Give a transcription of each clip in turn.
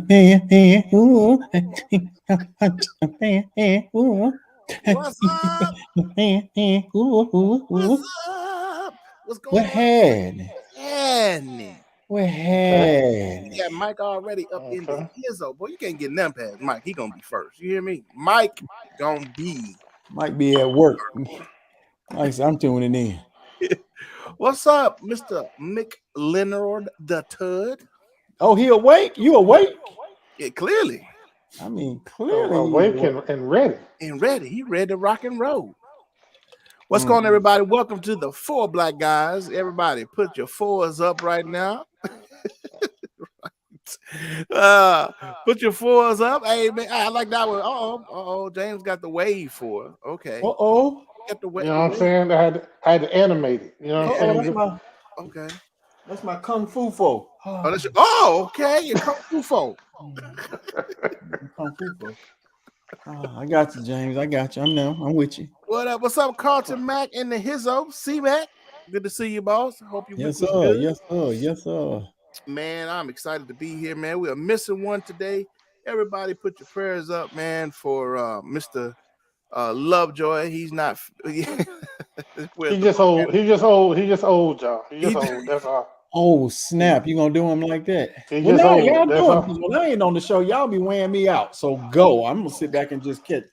What's up? What's up? What's What going on? had? And What Okay. we had? got Mike already up in the Okay. hizzo. Boy, you can't get nothing past Mike. He gonna be first. You hear me? Mike gonna be. Might be at work. Nice, I'm tuning in. What's up, Mr. Mick Leonard the Tud? Oh, he awake? You awake? Yeah, clearly. I mean, clearly he's Awake awake. and ready. And ready. He ready to rock and roll. What's Mm. going on, everybody? Welcome to the Four Black Guys. Everybody, put your fours up right now. Uh, put your fours up. Hey, man, I like that one. Oh, James got the wave for. Okay, Uh-oh. got the You wave. know what I'm saying? I had to animate it. You know what I'm Uh-oh, Yeah. that's saying? my Okay. that's my kung fu folk. Oh, that's your, oh, okay. Your kung fu folk. Kung fu folk. I got you, James. I got you. I'm with you. What up? What's up, Carlton Mack in the Hizzo? C Mac. Good to see you, boss. Hope your week Yes, was sir. good. Yes, sir. Yes, sir. Man, I'm excited to be here, man. We are missing one today. Everybody, put your prayers up, man, for Mr. Lovejoy. He's not. Where's He the just old. He just old. He just old, y'all. He just he, old. That's all. Oh snap! You gonna do him like that? He Well, just now old. y'all That's do it all. because when I ain't on the show, y'all be weighing me out. So go. I'm gonna sit back and just catch.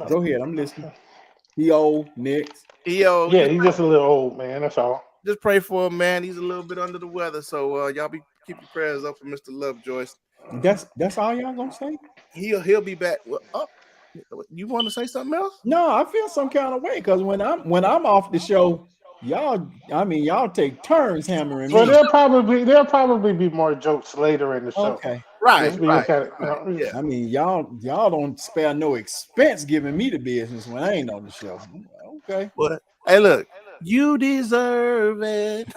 Go ahead. I'm listening. He old next. yo, Yeah, he's just a little old, man. That's all. just pray for him, man. He's a little bit under the weather, so y'all keep your prayers up for Mr. Lovejoy. That's all y'all gonna say? He'll be back. Well, you want to say something else? No, I feel some kind of way because when I'm off the show, y'all take turns hammering Well, me. there'll probably be more jokes later in the show. Okay. Right, Just be right, kind of, right. Yeah. I mean, y'all don't spare no expense giving me the business when I ain't on the show. Okay. But hey, look, you deserve it.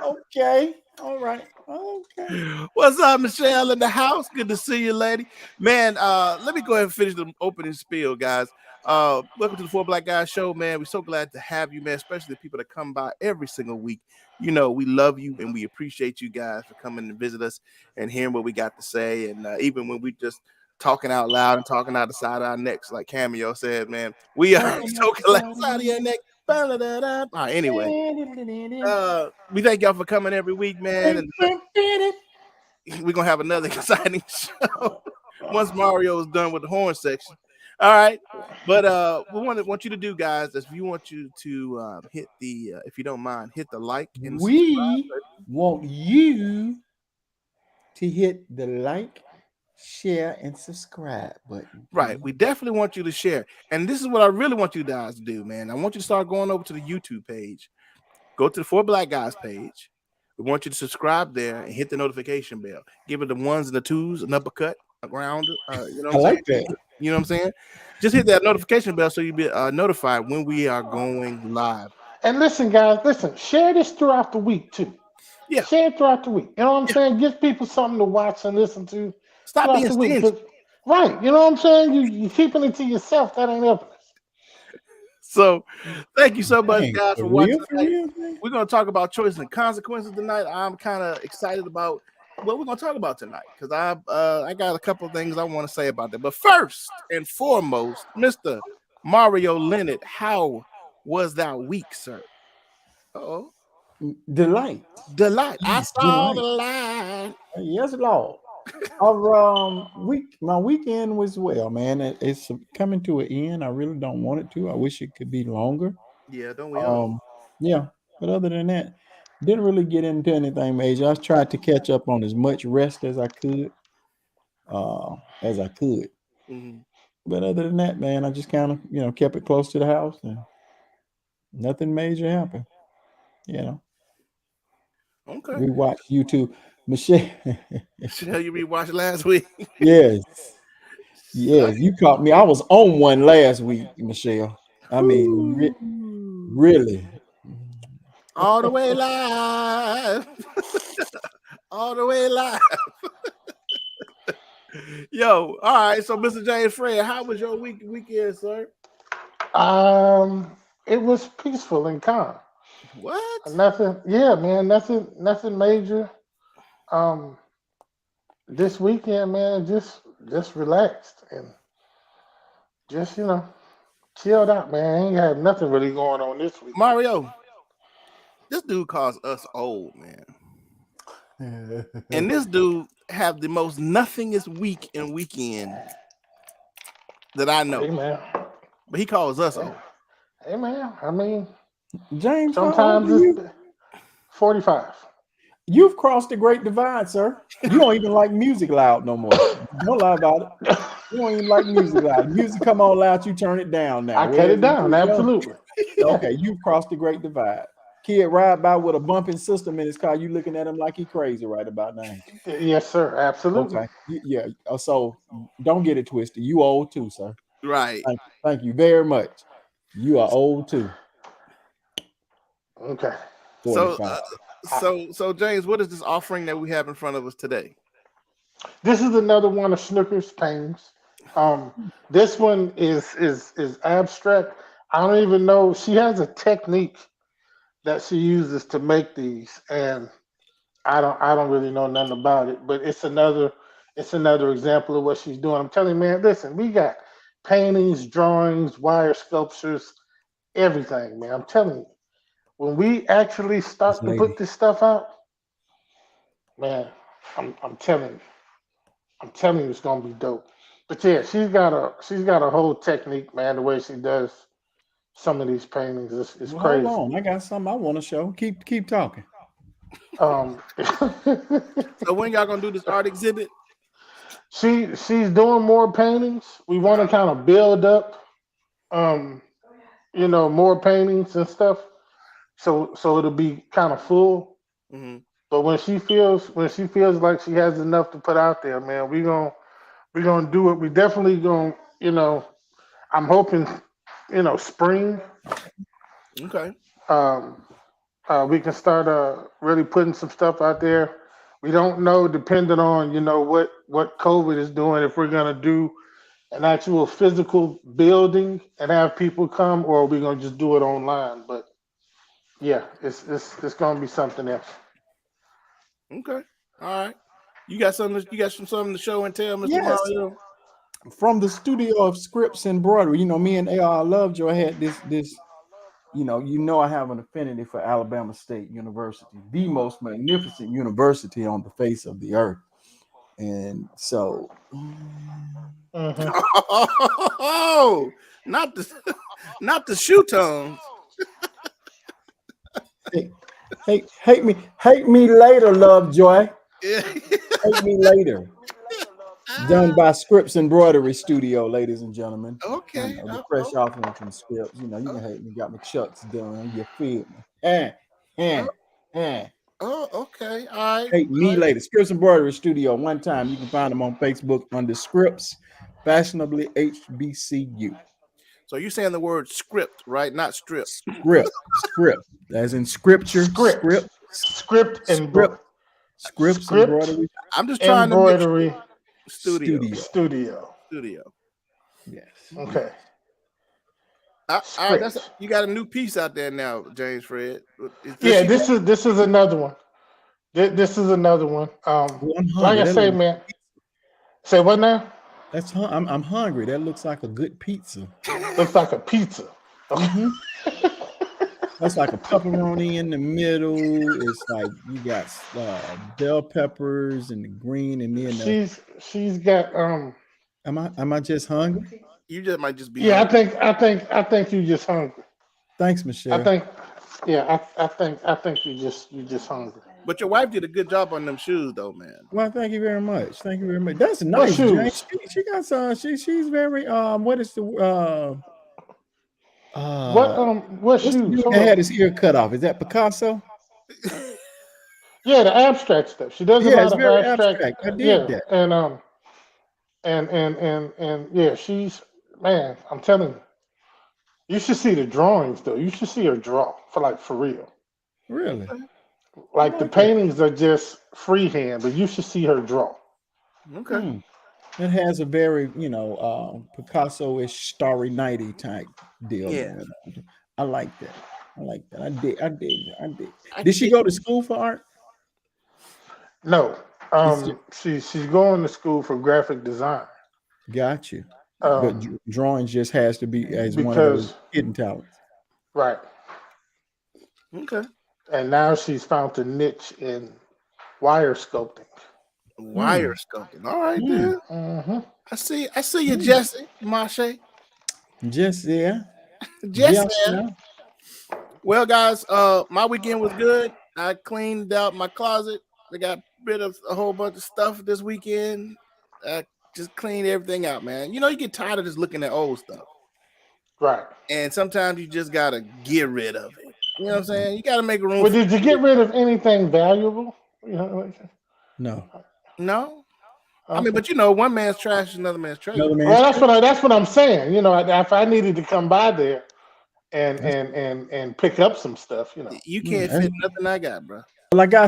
Okay. All right. Okay. What's up, Michelle in the house? Good to see you, lady. Man, let me go ahead and finish the opening spiel, guys. Welcome to the Four Black Guys show, man. We're so glad to have you, man, especially the people that come by every single week. You know, we love you and we appreciate you guys for coming to visit us and hearing what we got to say. And even when we just talking out loud and talking out the side of our necks, like Cameo said, man, we are so glad side of your neck. All right, anyway, we thank y'all for coming every week, man. And we're gonna have another exciting show once Mario is done with the horn section. All right, but we want you to do, guys, is we want you to hit the if you don't mind, hit the like and subscribe. We want you to hit the like, share, and subscribe button. Right, we definitely want you to share, and this is what I really want you guys to do, man. I want you to start going over to the YouTube page. Go to the Four Black Guys page. We want you to subscribe there and hit the notification bell. Give it the ones and the twos, an uppercut, a ground. You know what I I'm saying? like that. You know what I'm saying? Just hit that notification bell so you'll be notified when we are going live. And listen, guys, share this throughout the week too. Yeah. Share it throughout the week. You know what I'm saying? Give people something to watch and listen to Stop throughout being the week. stingy. Right. You know what I'm saying? You keeping it to yourself. That ain't helping us. So, thank you so much, Dang, guys, for for watching real, for tonight. real. We're going to talk about choices and consequences tonight. I'm kind of excited about what we're going to talk about tonight because I got a couple of things I want to say about that. But first and foremost, Mr. Mario Leonard, how was that week, sir? Oh, Delight. delight. I Yes, saw the delight. light. Yes, Lord. My weekend was well, man. It's coming to an end. I really don't want it to. I wish it could be longer. Yeah, don't we all? Um, yeah, but other than that, didn't really get into anything major. I tried to catch up on as much rest as I could, as I could. Mhm. But other than that, man, I just kind of kept it close to the house and nothing major happened. You know, Okay. we watched YouTube. Michelle, Should you rewatched last week? yes, yes, you caught me. I was on one last week, Michelle. I mean, really. All the way live. All the way live. Yo, all right. So, Mr. James Fred, how was your weekend, sir? It was peaceful and calm. What? Nothing. Yeah, man. Nothing major. Um, this weekend, man, just relaxed and just chilled out, man. I ain't had nothing really going on this week. Mario, this dude calls us old, man. And this dude have the most nothingest week and weekend that I know. Hey, man. But he calls us old. Hey, man. I mean, James, sometimes it's 45. You've crossed the great divide, sir. You don't even like music loud no more. Don't lie about it. You don't even like music loud. Music come on loud, you turn it down now. I cut it down, absolutely. Okay, you've crossed the great divide. Kid ride by with a bumping system in his car. You looking at him like he crazy right about now. Yes, sir. Absolutely. Okay. Yeah. So don't get it twisted. You old too, sir. Right. Thank you very much. You are old too. Okay. So James, what is this offering that we have in front of us today? This is another one of Snooker's paintings. This one is abstract. I don't even know. She has a technique that she uses to make these, and I don't really know nothing about it. But it's another example of what she's doing. I'm telling you, man. Listen, we got paintings, drawings, wire sculptures, everything, man. I'm telling you. When we actually start to put this stuff out, man, I'm telling you, it's gonna be dope. But yeah, she's got a whole technique, man. The way she does some of these paintings is crazy. Hold on, I got something I want to show. Keep talking. So when y'all gonna do this art exhibit? She's doing more paintings. We want to kind of build up, more paintings and stuff. So it'll be kind of full. Mm-hmm. But when she feels like she has enough to put out there, man, we're gonna do it. We definitely gonna, I'm hoping, spring. Okay. We can start really putting some stuff out there. We don't know, depending on what COVID is doing, if we're gonna do an actual physical building and have people come, or are we gonna just do it online. But yeah, it's gonna be something else. Okay. All right. You got something to show and tell, Mr. Yes. Mario? From the studio of Scripts Embroidery, me and AR Lovejoy had this. I have an affinity for Alabama State University, the most magnificent university on the face of the earth. And so, oh, not the shoe tones. hate me later, Lovejoy. Yeah. Hate me later. Done by Scripts Embroidery Studio, ladies and gentlemen. Okay. The fresh offering from Scripts. You can hate me. Got my chucks done. You feel me? Oh, okay. All right. Hate me later. Scripts Embroidery Studio. One time you can find them on Facebook under Scripts, fashionably HBCU. So you're saying the word script, right? Not strip. Script, as in scripture. Scripts Embroidery. I'm just trying embroidery to Studio. Yes. Okay. All right, you got a new piece out there now, James Fred. This is another one. This is another one. Like I say, man. Say what now? I'm hungry. That looks like a good pizza. Looks like a pizza. Mm-hmm. That's like a pepperoni in the middle. It's like you got bell peppers and the green, and then she's got Am I just hungry? You just might just be. Yeah, hungry. I think you just hungry. Thanks, Michelle. I think you just hungry. But your wife did a good job on them shoes, though, man. Well, thank you very much. That's nice. James. She got some. She's very what is the what shoes? That had his ear cut off. Is that Picasso? Yeah, the abstract stuff. She does a lot of abstract. I did that. And yeah, she's, man, I'm telling you, you should see the drawings though. You should see her draw for real. Really? Like the paintings are just freehand, but you should see her draw. Okay. It has a very, Picasso-ish Starry Nighty type deal. Yeah. I like that. I dig. Did she go to school for art? No, She's going to school for graphic design. Got you. But drawing just has to be as one of those hidden talents. Right. Okay. And now she's found a niche in wire sculpting. Wire sculpting. All right, then. Mm-hmm. I see you, Jesse Marche. Just yeah. Jesse. Well, guys, my weekend was good. I cleaned out my closet. I got rid of a whole bunch of stuff this weekend. I just cleaned everything out, man. You know, you get tired of just looking at old stuff. Right. And sometimes you just got to get rid of it. You know what I'm saying? You got to make room. Well, did you get rid of anything valuable? You know, No. I mean, but you know, one man's trash is another man's trash. Well, that's what I'm saying. You know, if I needed to come by there and pick up some stuff, you know, you can't fit nothing I got, bro. Well, I got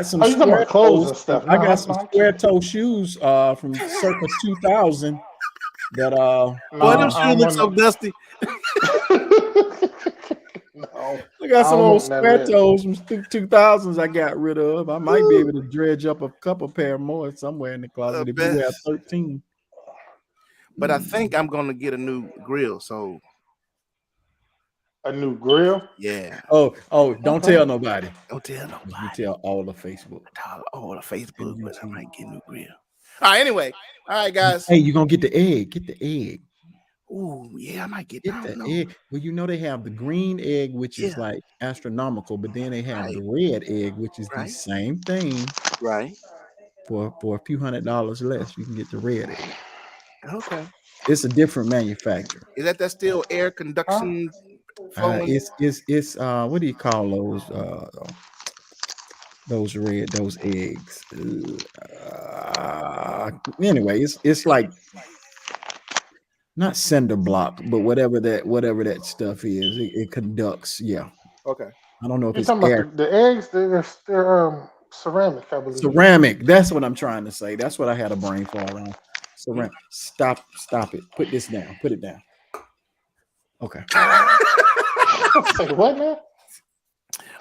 some square clothes and stuff. I got some square toe shoes from circa 2000 that boy, them shoes look so dusty. No, I got some old square toes from 2000s I got rid of. I might be able to dredge up a couple pair more somewhere in the closet if you have 13. But I think I'm gonna get a new grill. So a new grill? Yeah. Oh, don't tell nobody. Don't tell nobody. You tell all of Facebook. All of Facebook, but I might get a new grill. All right, anyway. All right, guys. Hey, you're gonna get the egg. Get the egg. Ooh, yeah, I might get the egg. Well, you know they have the green egg, which is like astronomical, but then they have the red egg, which is the same thing. Right. For a few $100 less, you can get the red egg. Okay. It's a different manufacturer. Is that still air conduction? It's what do you call those eggs? Anyway, it's like not cinder block, but whatever that stuff is, it conducts. Yeah. Okay. I don't know if You're it's air. about the eggs. They're ceramic, I believe. Ceramic. That's what I'm trying to say. That's what I had a brain fart on. Ceramic. Stop it. Put this down. Put it down. Okay. Say what now?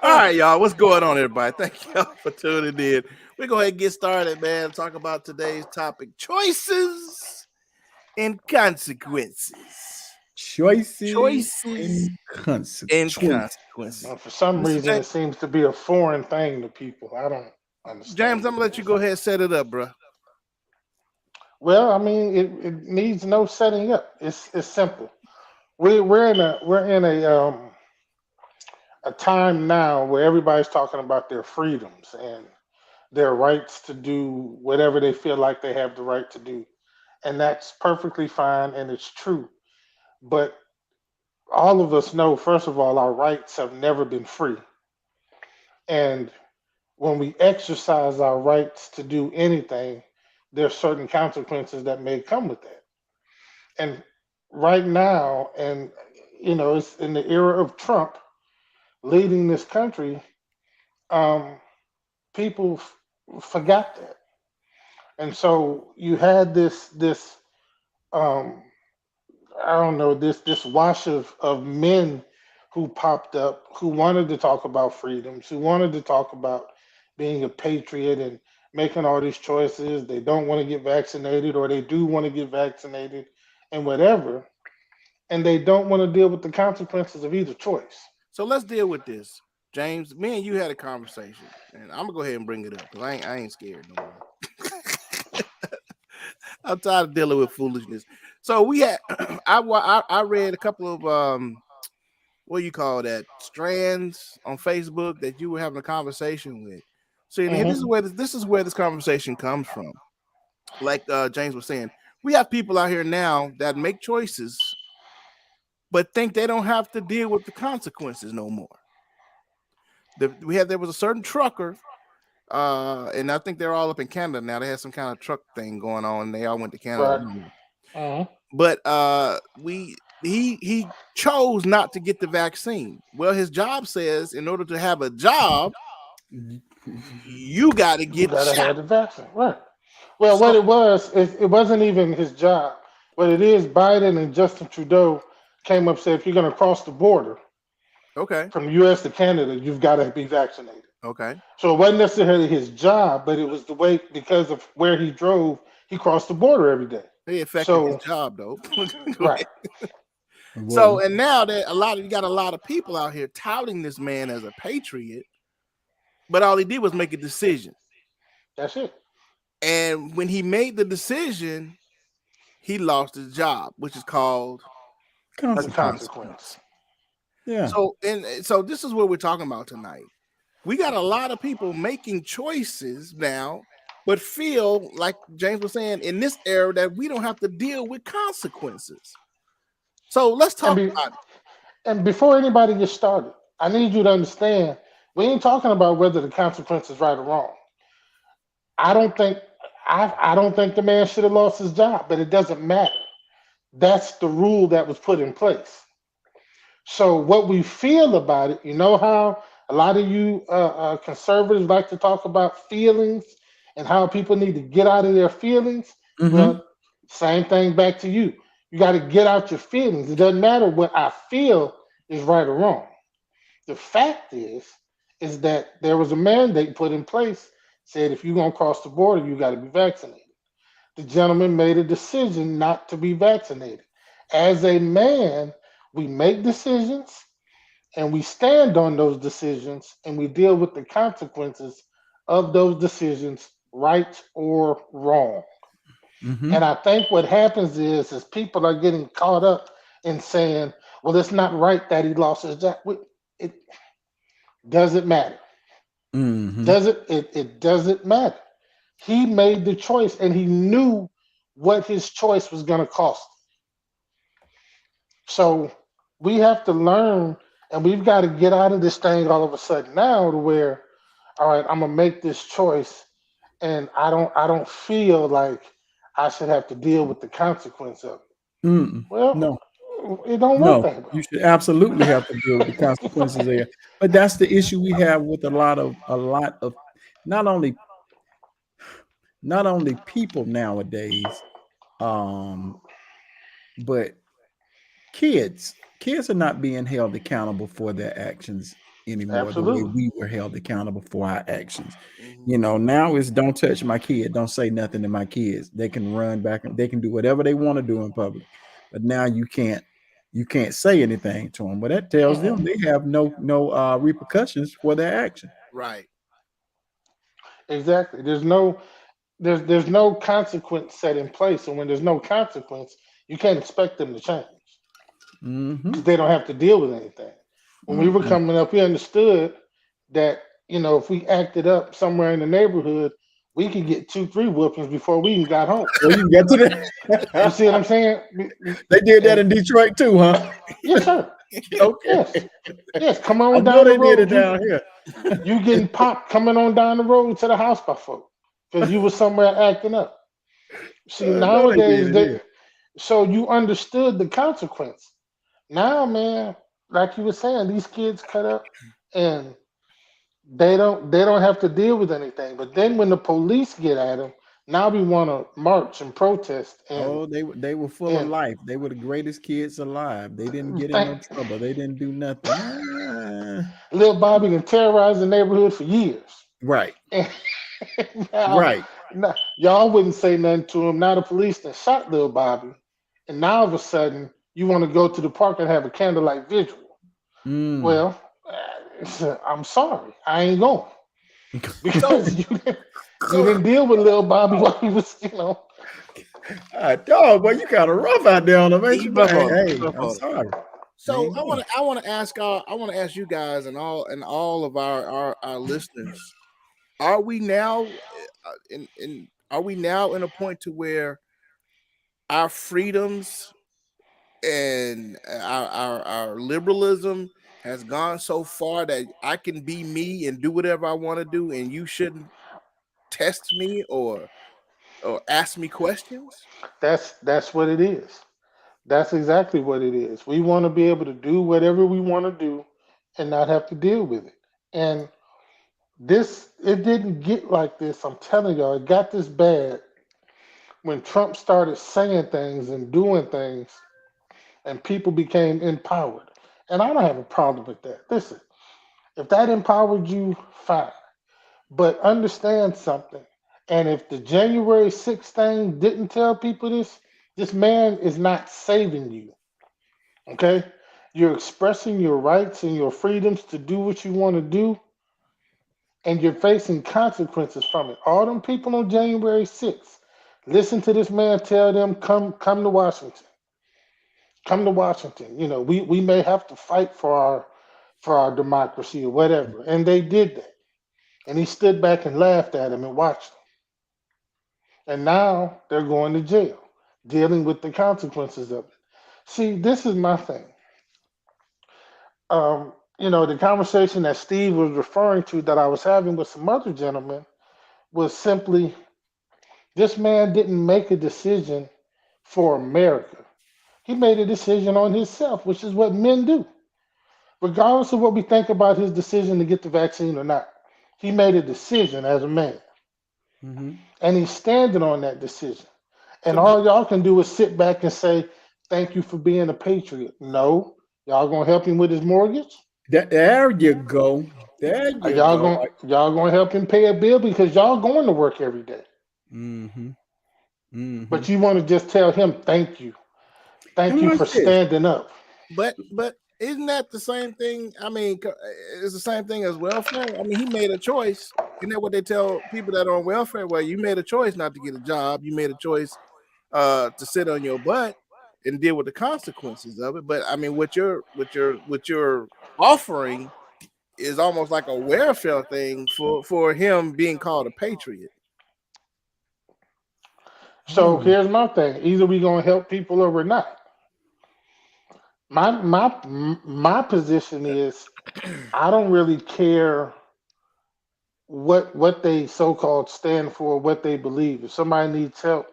All right, y'all. What's going on, everybody? Thank y'all for tuning in. We're going to get started, man. Talk about today's topic: choices and consequences. Choices and consequences. Well, for some reason, it seems to be a foreign thing to people. I don't understand. James, I'm gonna let you go ahead and set it up, bro. Well, I mean, it needs no setting up. It's simple. We're in a time now where everybody's talking about their freedoms and their rights to do whatever they feel like they have the right to do, and that's perfectly fine and it's true. But all of us know, first of all, our rights have never been free. And when we exercise our rights to do anything, there's certain consequences that may come with that. And right now, and you know, it's in the era of Trump leading this country, people forgot that. And so you had this I don't know, this wash of men who popped up, who wanted to talk about freedoms, who wanted to talk about being a patriot and making all these choices. They don't want to get vaccinated, or they do want to get vaccinated and whatever. And they don't want to deal with the consequences of either choice. So let's deal with this. James, me and you had a conversation, and I'm going to go ahead and bring it up because I ain't scared no more. I'm tired of dealing with foolishness. So we had, I read a couple of what do you call that, strands on Facebook that you were having a conversation with. So this is where this conversation comes from. Like James was saying, we have people out here now that make choices, but think they don't have to deal with the consequences no more. There was a certain trucker. And I think they're all up in Canada now. They had some kind of truck thing going on, and they all went to Canada. Right. But he chose not to get the vaccine. Well, his job says in order to have a job, you got to get have the vaccine. Right. Well, what it wasn't even his job. What it is, Biden and Justin Trudeau came up and said, if you're going to cross the border, okay, from the U.S. to Canada, you've got to be vaccinated. Okay. So it wasn't necessarily his job, but it was the way, because of where he drove, he crossed the border every day. It affected his So job though. Go right. ahead. So Well, and now that you got a lot of people out here touting this man as a patriot, but all he did was make a decision. That's it. And when he made the decision, he lost his job, which is called a The consequence. consequence. Yeah. So this is what we're talking about tonight. We got a lot of people making choices now, but feel like James was saying in this era that we don't have to deal with consequences. So let's And talk be, about it. and before anybody gets started, I need you to understand we ain't talking about whether the consequence is right or wrong. I don't think I don't think the man should have lost his job, but it doesn't matter. That's the rule that was put in place. So what we feel about it, you know how a lot of you conservatives like to talk about feelings and how people need to get out of their feelings. Mm-hmm. Well, same thing back to you. You got to get out your feelings. It doesn't matter what I feel is right or wrong. The fact is that there was a mandate put in place, said if you're gonna cross the border, you got to be vaccinated. The gentleman made a decision not to be vaccinated. As a man, we make decisions and we stand on those decisions and we deal with the consequences of those decisions, right or wrong. Mm-hmm. And I think what happens is people are getting caught up in saying, well, it's not right that he lost his job. It doesn't matter. Mm-hmm. It doesn't matter. He made the choice and he knew what his choice was going to cost. So we have to learn, and we've got to get out of this thing all of a sudden now to where, all right, I'm gonna make this choice, and I don't feel like I should have to deal with the consequence of it. Mm-mm. Well, No, it don't work no. that You way. should absolutely have to deal with the consequences there. But that's the issue we have with a lot of not only people nowadays, um, but kids. Kids are not being held accountable for their actions anymore the way Absolutely. we were held accountable for our actions. Mhm. You know, now it's don't touch my kid, don't say nothing to my kids. They can run back and they can do whatever they want to do in public. But now you can't say anything to them. But that tells them they have no repercussions for their action. Right. Exactly. There's no consequence set in place, and when there's no consequence, you can't expect them to change Mm-hmm. because they don't have to deal with anything. When we were Mm-mm. coming up, we understood that if we acted up somewhere in the neighborhood, we could get 2, 3 whoopings before we even got home. Well, you can get to that. You see what I'm saying? They did that And in Detroit too, huh? yes, sir. Okay. Yes. Come I on know down the they did it road. down here. You getting popped coming on down the road to the house by folk because you was somewhere acting up. See, I know they nowadays did it here. so you understood the consequence. Now, man, like you were saying, these kids cut up and they don't have to deal with anything. But then when the police get at them, now we want to march and protest Oh, they were full of and life. They were the greatest kids alive. They didn't get in thank no trouble. They didn't do nothing. Lil Bobby can terrorize the neighborhood for years. Right. And now, Right. now y'all wouldn't say nothing to him. Now the police that shot Lil Bobby, and now all of a sudden you want to go to the park and have a candlelight vigil. Mm. Well, I'm sorry, I ain't going because you didn't deal with Lil Bobby while he was, Dog, boy, you kind of rough out there on them, ain't He you? rough Hey, on it. hey, He rough I'm on it. sorry. So Amen. I want to ask you guys and all of our listeners, are we now in a point to where our freedoms and our liberalism has gone so far that I can be me and do whatever I want to do, and you shouldn't test me or ask me questions? that's what it is. That's exactly what it is. We want to be able to do whatever we want to do and not have to deal with it. And it didn't get like this. I'm telling y'all, it got this bad when Trump started saying things and doing things and people became empowered. And I don't have a problem with that. Listen, If that empowered you, fine. But understand something. And if the January 6th thing didn't tell people this man is not saving you. Okay? You're expressing your rights and your freedoms to do what you want to do, and you're facing consequences from it. All them people on January 6th, listen to this man tell them, come to Washington. Come to Washington. You know, we may have to fight for our democracy or whatever. And they did that. And he stood back and laughed at him and watched him. And now they're going to jail, dealing with the consequences of it. See, this is my thing. The conversation that Steve was referring to that I was having with some other gentlemen was simply this man didn't make a decision for America. He made a decision on himself, which is what men do. Regardless of what we think about his decision to get the vaccine or not, he made a decision as a man. Mm-hmm. And he's standing on that decision. And all y'all can do is sit back and say, thank you for being a patriot. No. Y'all gonna help him with his mortgage? There you go. There you go. Y'all gonna help him pay a bill because y'all going to work every day. Mm-hmm. Mm-hmm. But you want to just tell him thank you. Thank you for standing up. But isn't that the same thing? I mean, it's the same thing as welfare. I mean, he made a choice. Isn't that what they tell people that are on welfare? Well, you made a choice not to get a job. You made a choice to sit on your butt and deal with the consequences of it. But I mean, what you're offering is almost like a welfare thing for him being called a patriot. So here's my thing: either we gonna help people or we're not. My position is I don't really care what they so-called stand for, what they believe. If somebody needs help,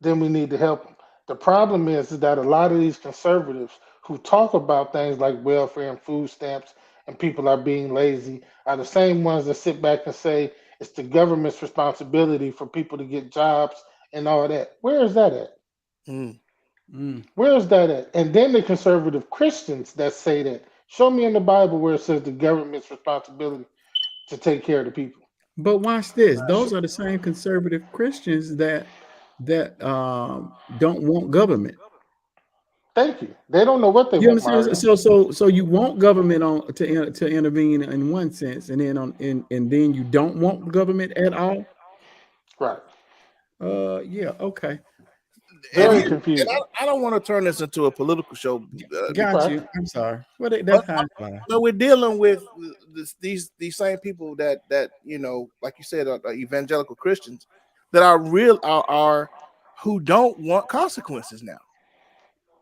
then we need to help them. The problem is that a lot of these conservatives who talk about things like welfare and food stamps and people are being lazy are the same ones that sit back and say it's the government's responsibility for people to get jobs and all that. Where is that at? Where is that at? And then the conservative Christians that say that. Show me in the Bible where it says the government's responsibility to take care of the people. But watch this. Those are the same conservative Christians that don't want government. Thank you. They don't know what they want. Mario. So you want government to intervene in one sense, and then you don't want government at all. Right. Yeah. Okay. Very confusing. I don't want to turn this into a political show. Got you. I'm sorry. But we're dealing with these same people that like you said, are evangelical Christians that are who don't want consequences now.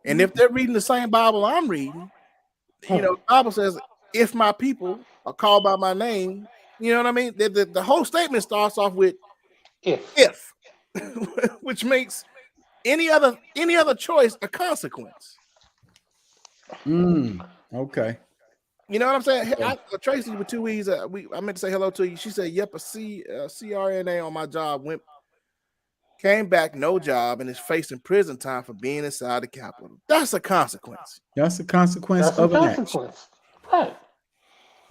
And if they're reading the same Bible I'm reading, the Bible says, "If my people are called by my name," you know what I mean. The whole statement starts off with "if," which makes any other choice a consequence. Okay. You know what I'm saying? Tracy with two E's. I meant to say hello to you. She said, "Yep, a CRNA on my job came back, no job, and is facing prison time for being inside the Capitol." That's a consequence. That's a consequence of an action. Right.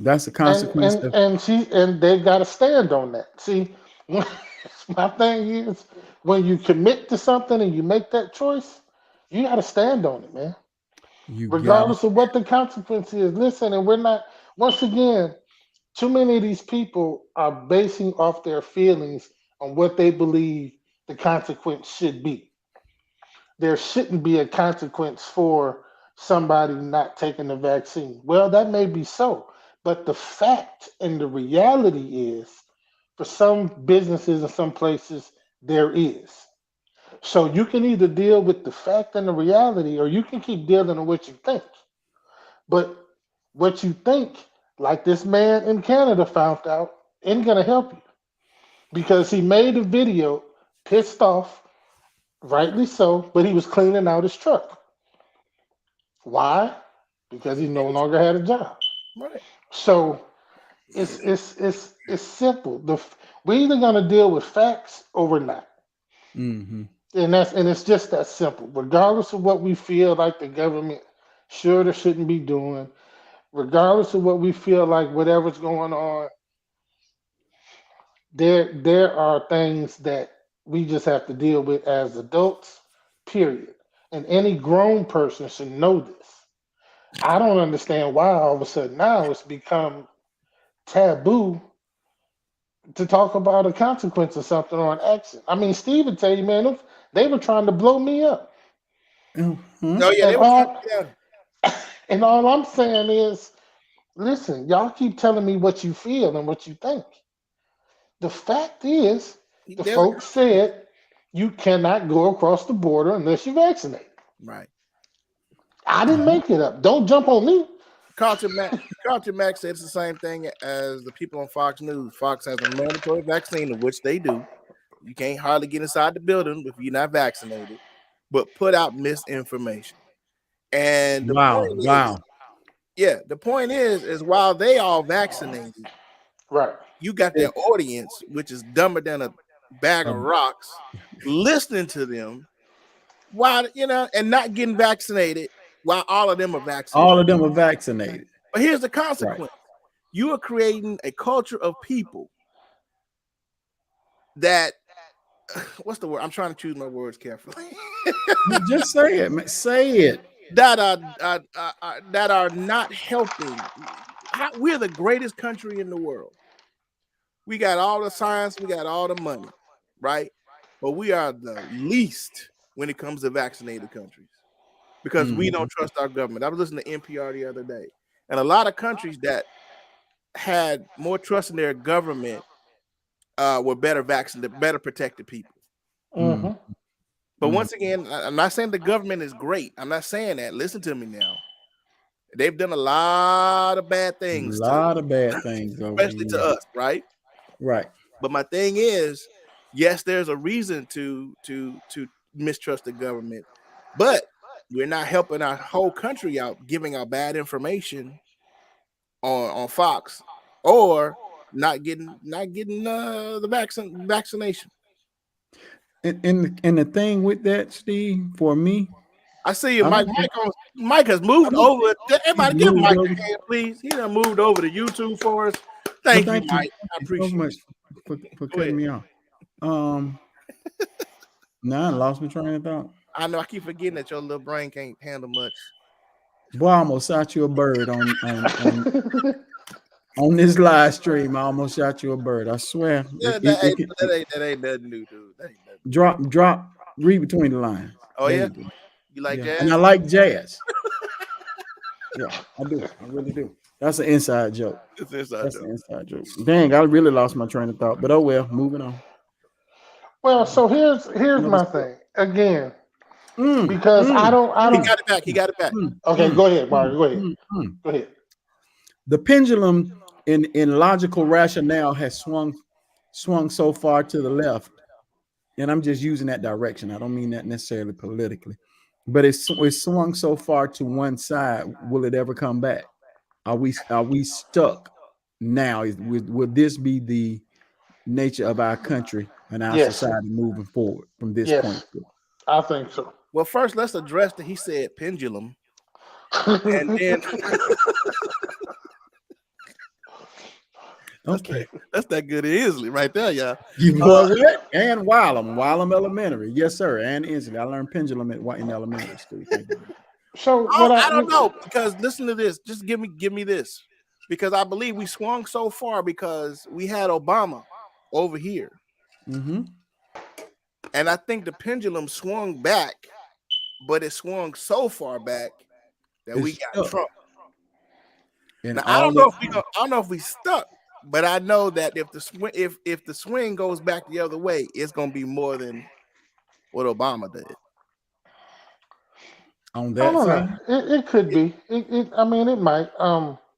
That's a consequence. And they've got to stand on that. See, my thing is, when you commit to something and you make that choice, you got to stand on it, man. Regardless of what the consequence is. Listen, and we're not, once again, too many of these people are basing off their feelings on what they believe the consequence should be. There shouldn't be a consequence for somebody not taking the vaccine. Well, that may be so, but the fact and the reality is, for some businesses and some places, there is. So you can either deal with the fact and the reality, or you can keep dealing with what you think. But what you think, like this man in Canada found out, ain't gonna help you. Because he made a video pissed off, rightly so, but he was cleaning out his truck. Why? Because he no longer had a job. Right. So it's simple. We're either gonna deal with facts or we're not. Mm-hmm. And it's just that simple. Regardless of what we feel like the government should or shouldn't be doing, regardless of what we feel like, whatever's going on, there are things that we just have to deal with as adults, period. And any grown person should know this. I don't understand why all of a sudden now it's become taboo to talk about a consequence of something or an action. I mean, Steve would tell you, man, they were trying to blow me up. Mhm. Oh yeah, And they were all, yeah. and all I'm saying is, listen, y'all keep telling me what you feel and what you think. The fact is, the They're- folks said you cannot go across the border unless you're vaccinated. right. I didn't make it up. Don't jump on me. Carlton Mack said it's the same thing as the people on Fox News. Fox has a mandatory vaccine, of which they do. You can't hardly get inside the building if you're not vaccinated, but put out misinformation. And the point is while they all vaccinated, Right. you got their audience, which is dumber than a bag of rocks, listening to them while and not getting vaccinated while all of them are vaccinated. All of them are vaccinated. But here's the consequence. You are creating a culture of people that what's the word? I'm trying to choose my words carefully. Just say it, man. Say it. that are not helping. We're the greatest country in the world. We got all the science, we got all the money, right? But we are the least when it comes to vaccinated countries because we don't trust our government. I was listening to NPR the other day, and a lot of countries that had more trust in their government were better vaccinated, better protected people. Mm-hmm. But once again, I'm not saying the government is great. I'm not saying that. Listen to me now. They've done a lot of bad things. Especially to us, right? Right. But my thing is, yes, there's a reason to mistrust the government, but we're not helping our whole country out, giving out bad information on Fox or not getting the vaccination. And the thing with that, Steve, for me, I see you, Mike. Mike has moved over. Everybody, give Mike a hand, please. He done moved over to YouTube for us. Thank you, Mike. I appreciate so much for cutting me off. Now I lost my train of thought. I know. I keep forgetting that your little brain can't handle much. Boy, I almost shot you a bird on this live stream. I almost shot you a bird. I swear. That ain't nothing new, dude. That ain't nothing. Drop. Read between the lines. Oh yeah. You like jazz? And I like jazz. Yeah, I do. I really do. That's an inside joke. It's an inside joke. Dang, I really lost my train of thought. But oh well, moving on. Well, so here's my thing again, because I don't. He got it back. Okay, go ahead, Mario. Go ahead. Go ahead. The pendulum in logical rationale has swung so far to the left, and I'm just using that direction. I don't mean that necessarily politically, but it's swung so far to one side. Will it ever come back? Are we stuck now? Will this be the nature of our country and our society moving forward from this point? I think so. Well, first let's address that he said pendulum, and then okay, that's that good Inslee right there, y'all. And Wylam Elementary, yes sir, and Inslee. I learned pendulum in elementary school. So I don't know, because listen to this. Just give me this, because I believe we swung so far because we had Obama over here, and I think the pendulum swung back, but it swung so far back that we got Trump. And now, I don't know if we stuck, but I know that if the swing goes back the other way, it's gonna be more than what Obama did. On that side, it could be. I mean, it might.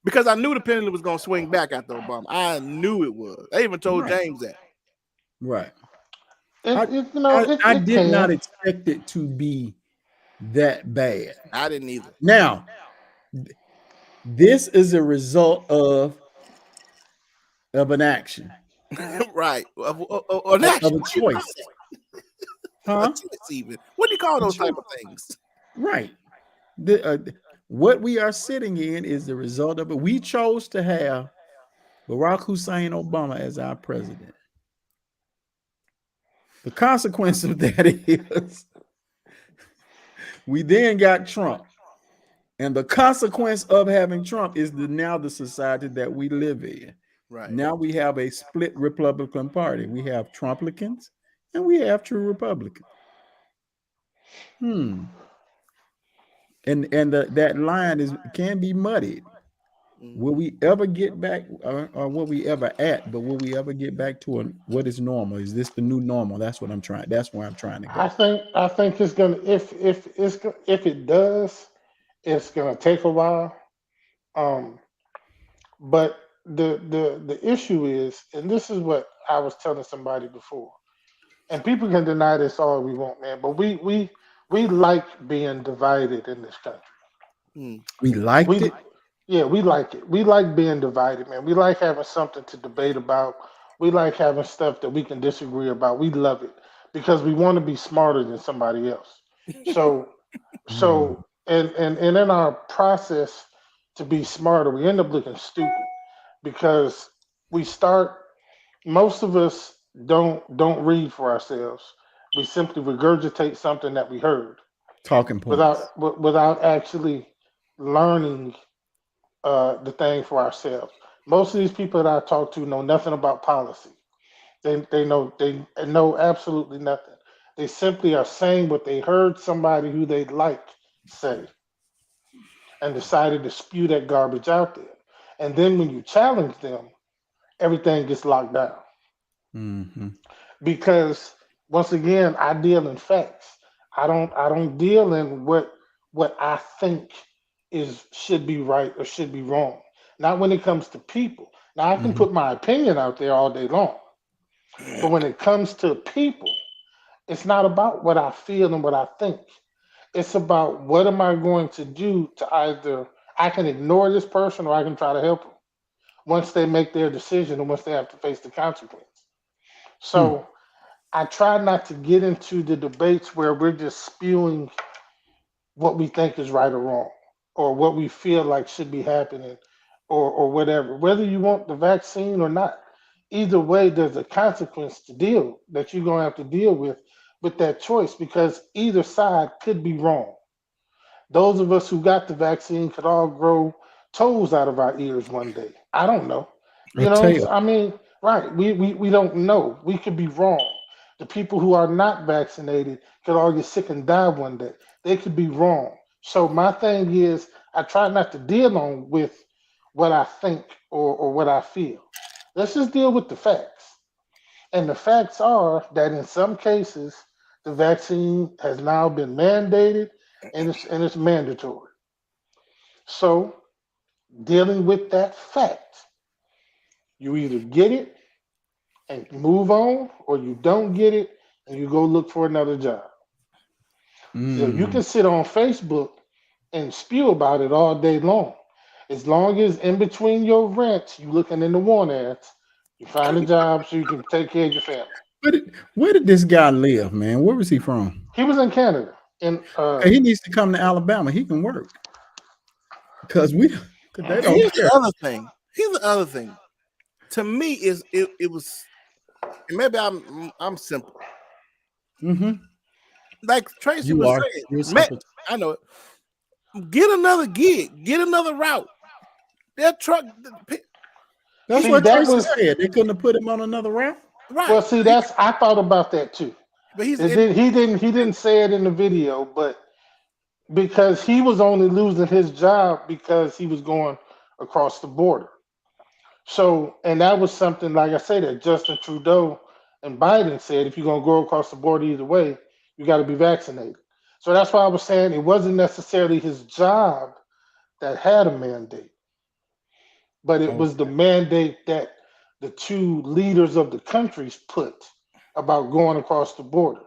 Because I knew the pendulum was gonna swing back after Obama. I knew it was. I even told James that. Right. I did not expect it to be that bad. I didn't either. Now, this is a result of an action, right? Of a choice. Huh? Even what do you call those type of things? Right. what we are sitting in is the result of it. We chose to have Barack Hussein Obama as our president. The consequence of that is we then got Trump. And the consequence of having Trump is now the society that we live in. Right. Now we have a split Republican Party. We have Trumplicans and we have true Republicans. And that line can be muddied. Will we ever get back, or will we ever but will we ever get back to what is normal? Is this the new normal? That's what I'm trying. That's where I'm trying to go. I think it's gonna if it does, it's gonna take a while. But the issue is, and this is what I was telling somebody before, and people can deny this all we want, man, but we like being divided in this country. We liked it. Yeah, we like it. We like being divided, man. We like having something to debate about. We like having stuff that we can disagree about. We love it because we want to be smarter than somebody else. So and in our process to be smarter, we end up looking stupid because most of us don't read for ourselves. We simply regurgitate something that we heard. Talking points. Without actually learning the thing for ourselves. Most of these people that I talk to know nothing about policy. They know absolutely nothing. They simply are saying what they heard somebody who they like say and decided to spew that garbage out there. And then when you challenge them, everything gets locked down. Because once again, I deal in facts. I don't deal in what I think should be right or should be wrong. Not when it comes to people. Now I can put my opinion out there all day long. But when it comes to people, it's not about what I feel and what I think. It's about what am I going to do to either I can ignore this person or I can try to help them once they make their decision and once they have to face the consequence. So I try not to get into the debates where we're just spewing what we think is right or wrong, or what we feel like should be happening, or whatever. Whether you want the vaccine or not, either way, there's a consequence that you're gonna have to deal with that choice, because either side could be wrong. Those of us who got the vaccine could all grow toes out of our ears one day. I don't know. I mean, right? We don't know. We could be wrong. The people who are not vaccinated could all get sick and die one day. They could be wrong. So my thing is, I try not to deal on with what I think or what I feel. Let's just deal with the facts. And the facts are that in some cases, the vaccine has now been mandated and it's mandatory. So dealing with that fact, you either get it and move on, or you don't get it and you go look for another job. So you can sit on Facebook and spew about it all day long. As long as in between your rent, you looking in the want ads, you find a job so you can take care of your family. Where did this guy live, man? Where was he from? He was in Canada. He needs to come to Alabama. He can work. Because they don't Here's care. the other thing. To me, it was, and maybe I'm simple. Like Tracy was saying, I know it. Get another gig, get another route. That truck. That's what Tracy said. They couldn't have put him on another route. Right. Well, see, I thought about that too. But he didn't say it in the video, but because he was only losing his job because he was going across the border. So, and that was something, like I said, that Justin Trudeau and Biden said, if you're going to go across the border either way, you got to be vaccinated. So that's why I was saying it wasn't necessarily his job that had a mandate, but it was the mandate that the two leaders of the countries put about going across the border.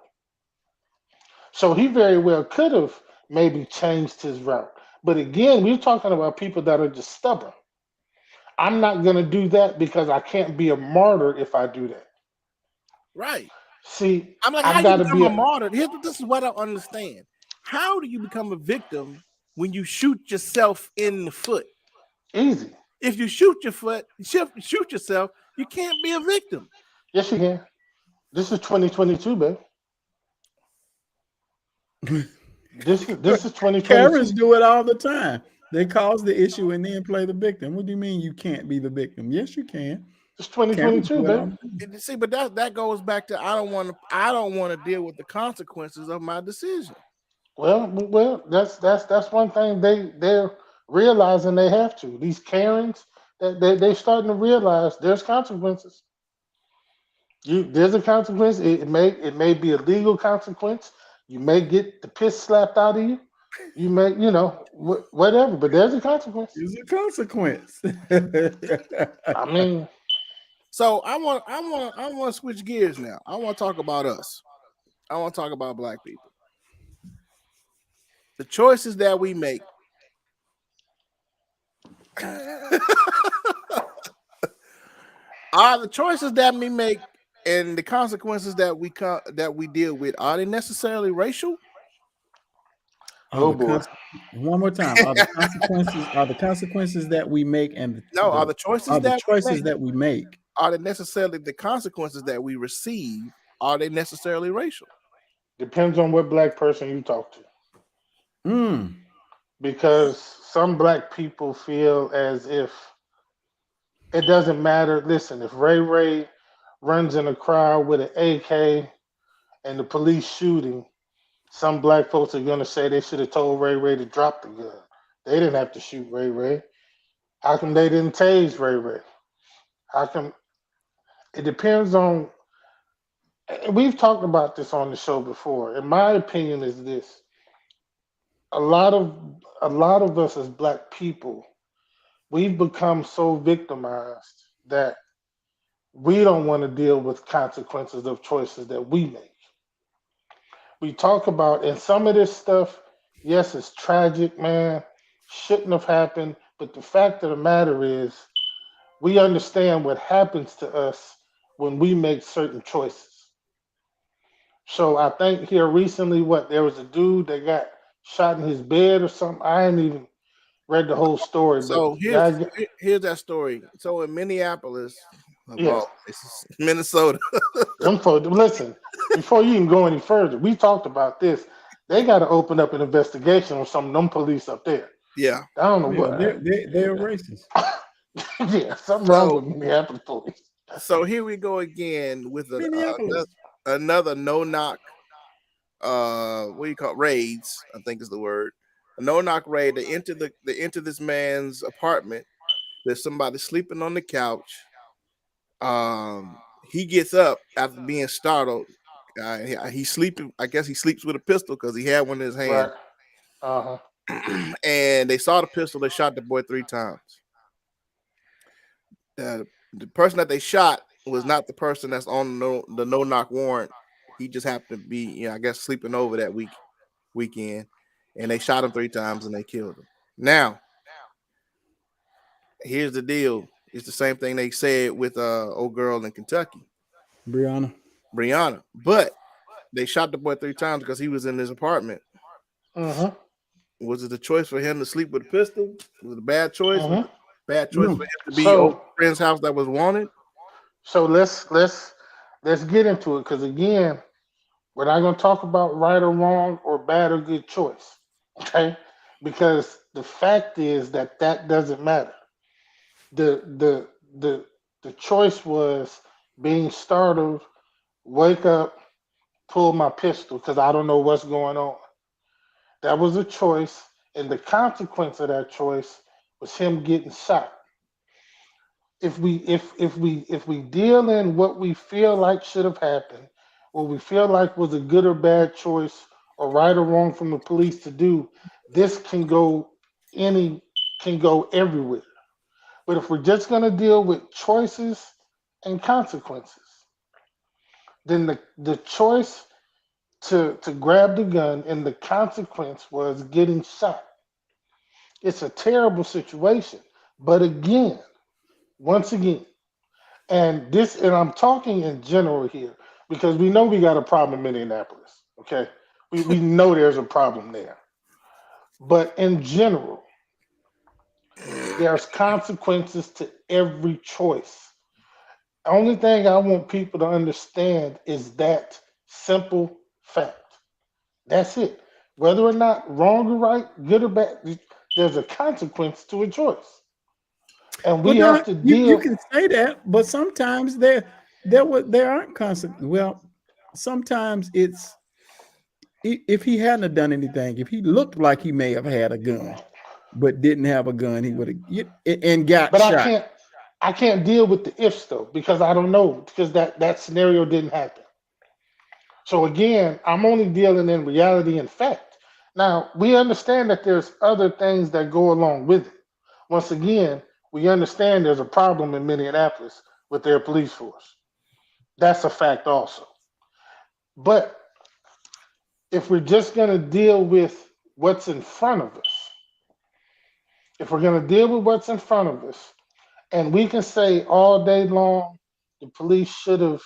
So he very well could have maybe changed his route. But again, we're talking about people that are just stubborn. I'm not going to do that because I can't be a martyr if I do that. Right. See, I'm like, how do you become a martyr? This is what I don't understand. How do you become a victim when you shoot yourself in the foot. Easy. If you shoot shoot yourself, you can't be a victim. Yes, you can. This is 2022, babe. This is 2022. Karens do it all the time. They cause the issue and then play the victim. What do you mean you can't be the victim? Yes, you can. It's 2022, babe. See, but that goes back to I don't want to deal with the consequences of my decision. Well, that's one thing they're realizing they have to. These Karens, they're starting to realize there's consequences. There's a consequence. It may be a legal consequence. You may get the piss slapped out of you. You may, whatever. But there's a consequence. There's a consequence. I mean, so I want to switch gears now. I want to talk about us. I want to talk about Black people. The choices that we make. Are the choices that we make and the consequences that we deal with, are they necessarily racial? oh boy. One more time. Are the consequences that we make and are the choices that we make, are they necessarily the consequences that we receive? Are they necessarily racial? Depends on what Black person you talk to. Because some Black people feel as if it doesn't matter. Listen, if Ray runs in a crowd with an AK and the police shooting, some Black folks are going to say they should have told Ray to drop the gun. They didn't have to shoot Ray. How come they didn't tase Ray? How come? It depends on. We've talked about this on the show before. And my opinion is this: a lot of us as Black people, we've become so victimized that we don't want to deal with consequences of choices that we make. We talk about, and some of this stuff, yes, it's tragic, man, shouldn't have happened, but the fact of the matter is, we understand what happens to us when we make certain choices. So I think here recently, there was a dude that got shot in his bed or something. I ain't even read the whole story. So here's that story. So in Minneapolis, it's Minnesota. Listen, before you can go any further, we talked about this. They got to open up an investigation on some of them police up there. Yeah, I don't know what they're racist. Yeah, something wrong with Minneapolis police. So here we go again with another no-knock. What do you call it? Raids? I think is the word. A no-knock raid. They enter this man's apartment. There's somebody sleeping on the couch. He gets up after being startled. He's sleeping. I guess he sleeps with a pistol because he had one in his hand. Right. And they saw the pistol. They shot the boy 3 times. The person that they shot was not the person that's on the no-knock warrant. He just happened to be, I guess, sleeping over that weekend. And they shot him 3 times and they killed him. Now, here's the deal. It's the same thing they said with old girl in Kentucky. Breonna. But they shot the boy 3 times because he was in his apartment. Was it a choice for him to sleep with a pistol? Was it a bad choice? Bad choice for him to be over a friend's house that was wanted? So let's get into it, because again, we're not going to talk about right or wrong or bad or good choice, okay? Because the fact is that doesn't matter. The choice was being startled, wake up, pull my pistol because I don't know what's going on. That was a choice, and the consequence of that choice was him getting shot. If we deal in what we feel like should have happened, what we feel like was a good or bad choice, or right or wrong from the police to do, this can go everywhere. But if we're just going to deal with choices and consequences, then the choice to grab the gun and the consequence was getting shot. It's a terrible situation. But once again, and I'm talking in general here, because we know we got a problem in Indianapolis, okay? We know there's a problem there. But in general, there's consequences to every choice. Only thing I want people to understand is that simple fact. That's it. Whether or not wrong or right, good or bad, there's a consequence to a choice. And Well, we have to you deal. can say that, but sometimes there aren't consequences. Well, sometimes it's if he hadn't done anything, if he looked like he may have had a gun, but didn't have a gun, he would have and got But shot. I can't deal with the ifs though, because I don't know, because that scenario didn't happen. So again, I'm only dealing in reality and fact. Now we understand that there's other things that go along with it. Once again, we understand there's a problem in Minneapolis with their police force. That's a fact also. But if we're just going to deal with what's in front of us, if we're going to deal with what's in front of us, and we can say all day long the police should have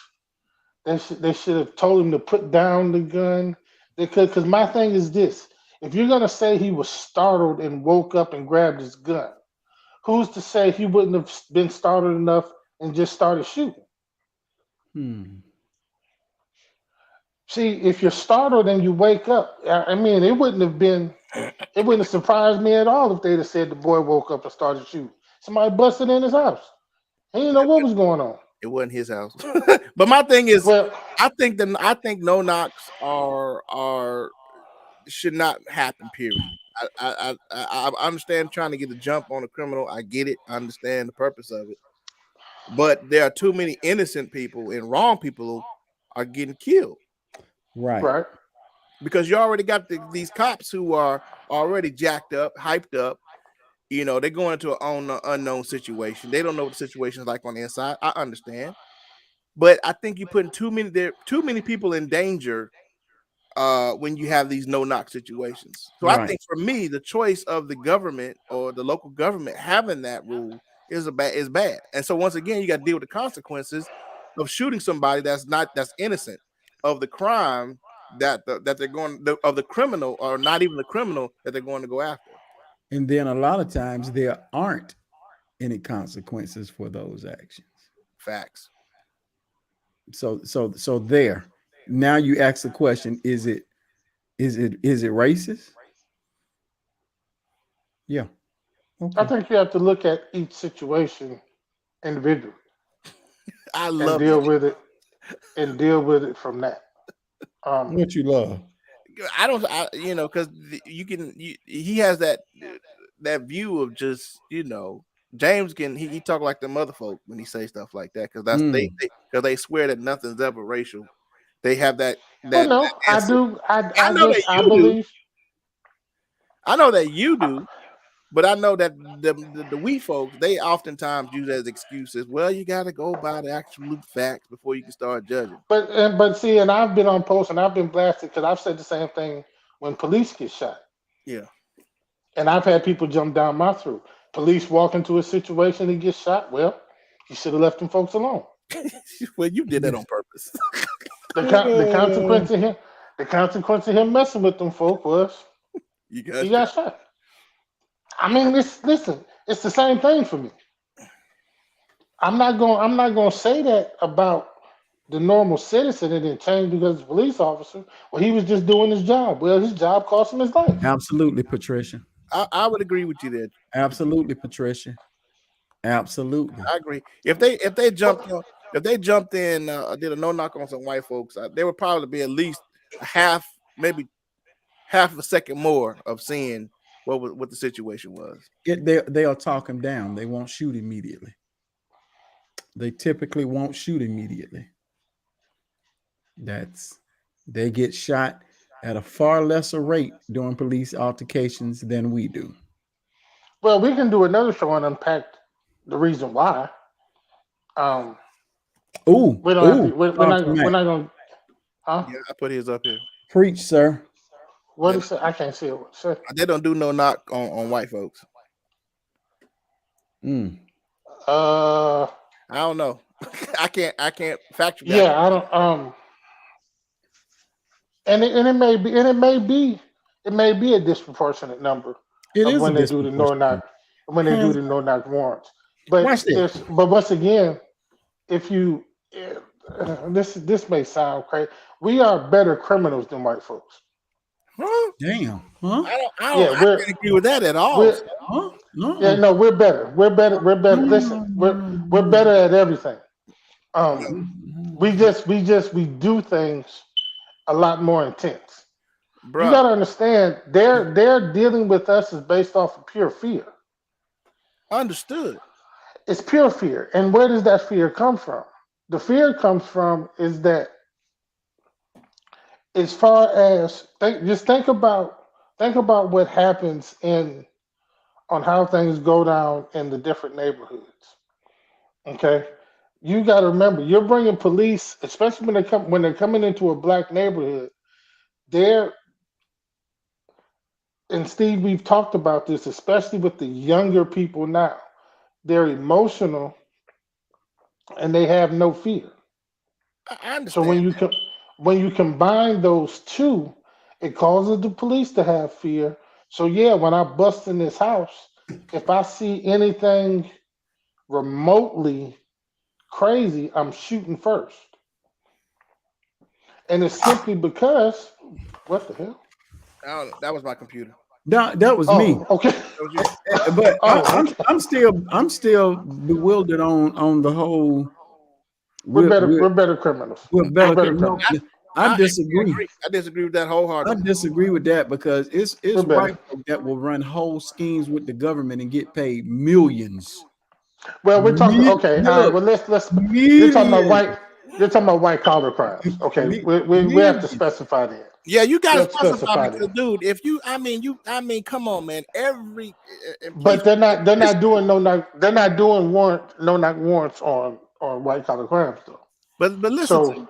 they should have told him to put down the gun. They could, because my thing is this: if you're going to say he was startled and woke up and grabbed his gun, who's to say he wouldn't have been startled enough and just started shooting? See, if you're startled and you wake up, I mean, it wouldn't have surprised me at all if they'd have said the boy woke up and started shooting. Somebody busted in his house. He didn't know what was going on. It wasn't his house. But my thing is, Well, I think no knocks are should not happen. Period. I understand trying to get the jump on a criminal. I get it. I understand the purpose of it. But there are too many innocent people and wrong people who are getting killed. right. Because you already got these cops who are already jacked up, hyped up. You know, they're going into an unknown situation. They don't know what the situation is like on the inside. I understand. But I think you're putting too many people in danger when you have these no-knock situations. So I think for me, the choice of the government or the local government having that rule is bad. And so once again, you got to deal with the consequences of shooting somebody that's innocent of the crime that they're going of the criminal, or not even the criminal that they're going to go after. And then a lot of times there aren't any consequences for those actions. Facts. So there. Now you ask the question: Is it racist? Yeah. Okay. I think you have to look at each situation individually. I love deal with it from that. What you love? Because he has that view of just, James he talk like the mother folk when he say stuff like that, because that's because they swear that nothing's ever racial. They have that. No, I do. I believe. I know that you do, but I know that the we folks, they oftentimes use as excuses. Well, you got to go by the absolute facts before you can start judging. But see, and I've been on post and I've been blasted because I've said the same thing when police get shot. Yeah. And I've had people jump down my throat. Police walk into a situation and get shot. Well, you should have left them folks alone. Well, you did that on purpose. The consequence of him messing with them folk was he got shot. I mean, listen, it's the same thing for me. I'm not going to say that about the normal citizen. It didn't change because he's a police officer. Well, he was just doing his job. Well, his job cost him his life. Absolutely, Patricia. I would agree with you there. Absolutely, Patricia. Absolutely. I agree. If they jumped in, did a no knock on some white folks, there would probably be at least maybe half a second more of seeing what the situation was. They'll talk him down. They won't shoot immediately. They typically won't shoot immediately. They get shot at a far lesser rate during police altercations than we do. Well, we can do another show and unpack the reason why. We're not going to. Huh? Yeah, I put his up here. Preach, sir. What is it? I can't see it. Sir. They don't do no knock on white folks. I don't know. I can't fact check. Yeah, I don't. And it may it may be a disproportionate number It of is a when they do the no disproportionate. knock warrants. Watch this. But once again, if you this may sound crazy, we are better criminals than white folks. Huh? Damn. Huh? Yeah, I can't agree with that at all. we're Huh? No. yeah, no, we're better. We're better. Listen, we're better at everything. We do things a lot more intense. You Bruh. gotta understand, they're dealing with us is based off of pure fear. Understood. It's pure fear. And where does that fear come from? The fear comes from is that as far as think about what happens on how things go down in the different neighborhoods. Okay, you got to remember, you're bringing police, especially when they're coming into a black neighborhood. They're and Steve, we've talked about this, especially with the younger people now. They're emotional and they have no fear. I So understand. when you combine those two, it causes the police to have fear. So yeah, when I bust in this house, if I see anything remotely crazy, I'm shooting first. And it's simply because what the hell? I don't know. That was my computer. That was me. Oh, okay. That was you. But Oh, okay. I'm still bewildered on the whole. We're better criminals. We're better. better No, criminals. I disagree. I disagree with that I wholeheartedly. disagree with that because it's We're better. white folk that will run whole schemes with the government and get paid millions. Well, we're talking. Okay, all right. Look, Well, let's. millions. You're talking about white collar crimes. Okay, we have to Millions. specify that. Yeah, you gotta Let's specify specify because, that. dude, if you, I mean, come on, man. But they're not doing no knock warrants on white collar crimes though. but listen, So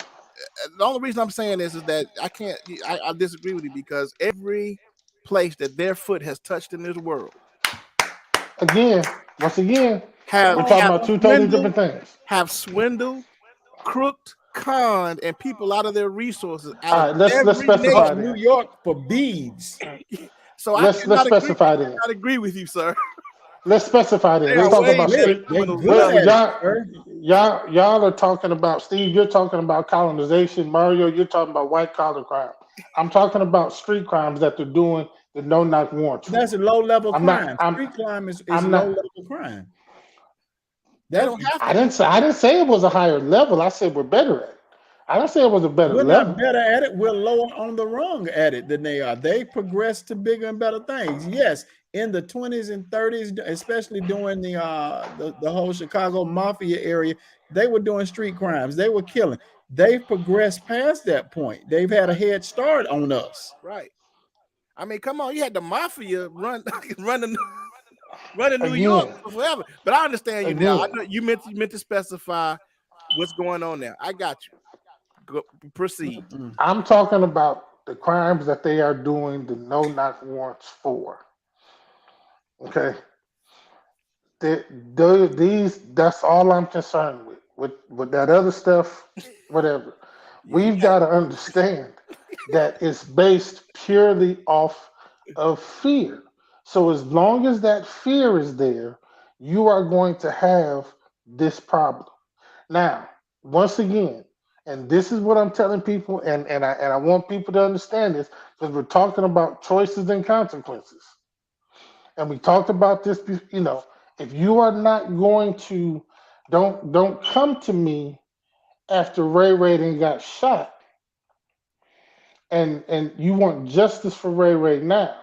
the only reason I'm saying this is that I disagree with you because every place that their foot has touched in this world once again, have we're talking about two totally different things. have swindled, crooked, conned, and people out of their resources. All right, let's specify New that. York for beads. So Let's specify that. I agree with you, sir. Let's specify that. They Let's are talk way about better street. criminals Good than at us. it, sir. Y'all are talking about Steve. You're talking about colonization. Mario, you're talking about white collar crime. I'm talking about street crimes that they're doing the no knock warrants. for. That's a low level I'm crime. not- I'm- Street crime is I'm low not- level crime. They don't have I didn't say it was a higher level. I said we're better at it. I don't say it was a better We're level. not better at it. We're lower on the rung at it than they are. They progressed to bigger and better things. Yes, in the 20s and 30s, especially during the whole Chicago mafia area, they were doing street crimes. They were killing. They've progressed past that point. They've had a head start on us. right. I mean, come on, you had the mafia running New Again. York for forever. But I understand you now. I Again. know you meant to specify what's going on now. I got you. Go, proceed. I'm talking about the crimes that they are doing the no knock warrants for. Okay. That's all I'm concerned with. With that other stuff, whatever. We've got to understand that it's based purely off of fear. So as long as that fear is there, you are going to have this problem. Now, once again, and this is what I'm telling people, and I want people to understand this because we're talking about choices and consequences. And we talked about this, if you are not going to, don't come to me after Ray Ray got shot, and you want justice for Ray Ray now,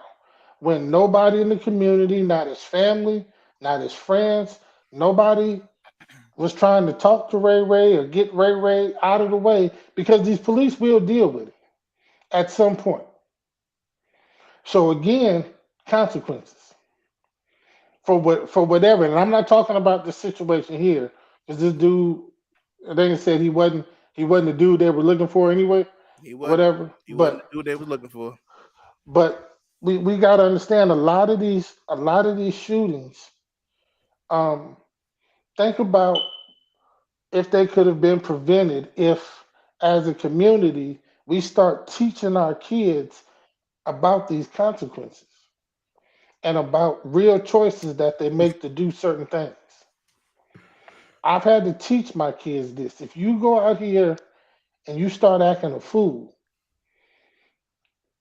when nobody in the community, not his family, not his friends, nobody was trying to talk to Ray Ray or get Ray Ray out of the way because these police will deal with it at some point. So again, consequences for whatever. And I'm not talking about the situation here because this dude, they said he wasn't the dude they were looking for anyway. He wasn't, Whatever. He wasn't the dude they was looking for. But we got to understand a lot of these shootings. Think about if they could have been prevented if, as a community, we start teaching our kids about these consequences and about real choices that they make to do certain things. I've had to teach my kids this. If you go out here and you start acting a fool,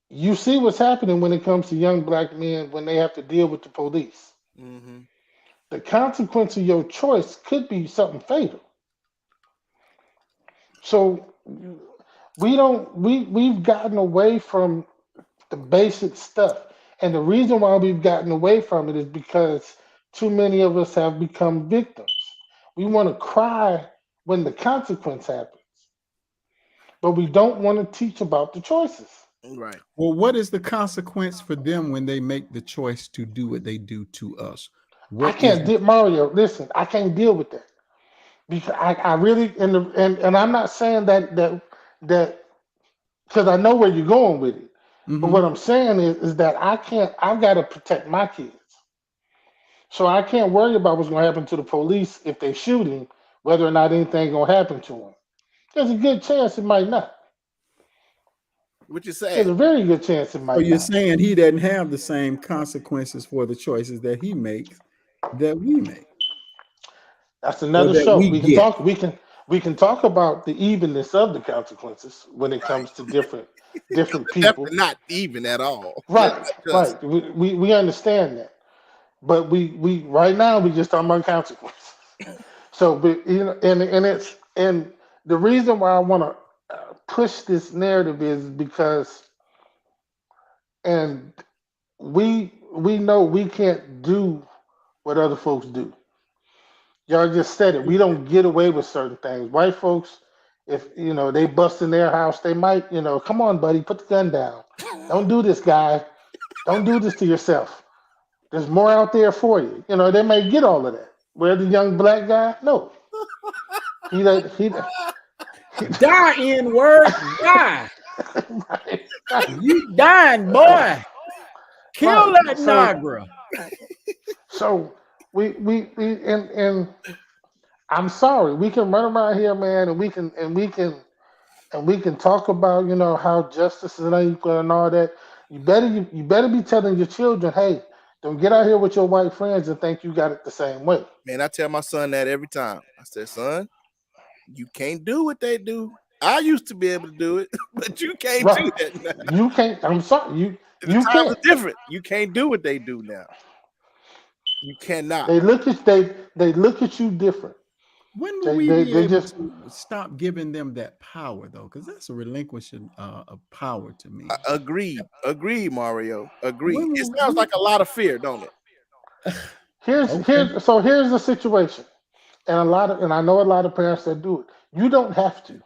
you see what's happening when it comes to young black men when they have to deal with the police. Mm-hmm. The consequence of your choice could be something fatal. So we've gotten away from the basic stuff. And the reason why we've gotten away from it is because too many of us have become victims. We want to cry when the consequence happens, but we don't want to teach about the choices. Right. Well, what is the consequence for them when they make the choice to do what they do to us? I can't deal, Mario. Listen, I can't deal with that because I really and I'm not saying that because I know where you're going with it. But what I'm saying is that I've got to protect my kids. So I can't worry about what's going to happen to the police if they shoot him, whether or not anything's going to happen to him. There's a good chance it might not. What you say? There's a very good chance it might So you're not. saying he doesn't have the same consequences for the choices that he makes that we make. That's another that show. we We can get. talk. We can talk about the evenness of the consequences when it comes to different people. Definitely not even at all. Right, right. We understand that, but we right now we just talking about consequences. So, but you know, and the reason why I want to push this narrative is because, and we know we can't do what other folks do. Y'all just said it. We don't get away with certain things. White folks, if you know they bust in their house, they might, come on, buddy, put the gun down. Don't do this, guy. Don't do this to yourself. There's more out there for you. They may get all of that. Where the young black guy? No. He Die, N-word, die. right. You dying, boy. Kill Right. that Niagara. So we and I'm sorry. We can run around here, man, and we can talk about how justice is unequal and all that. You better be telling your children, hey, don't get out here with your white friends and think you got it the same way. Man, I tell my son that every time. I said, son, you can't do what they do. I used to be able to do it, but you can't do that now. You can't. I'm sorry. You times can't. are different. You can't do what they do now. You cannot. They look at you different. When will we be able to stop giving them that power, though? Because that's a relinquishing of power to me. Agreed, Mario. Agreed. It sounds like a lot of fear, don't it? Here's the situation, and I know a lot of parents that do it. You don't have to,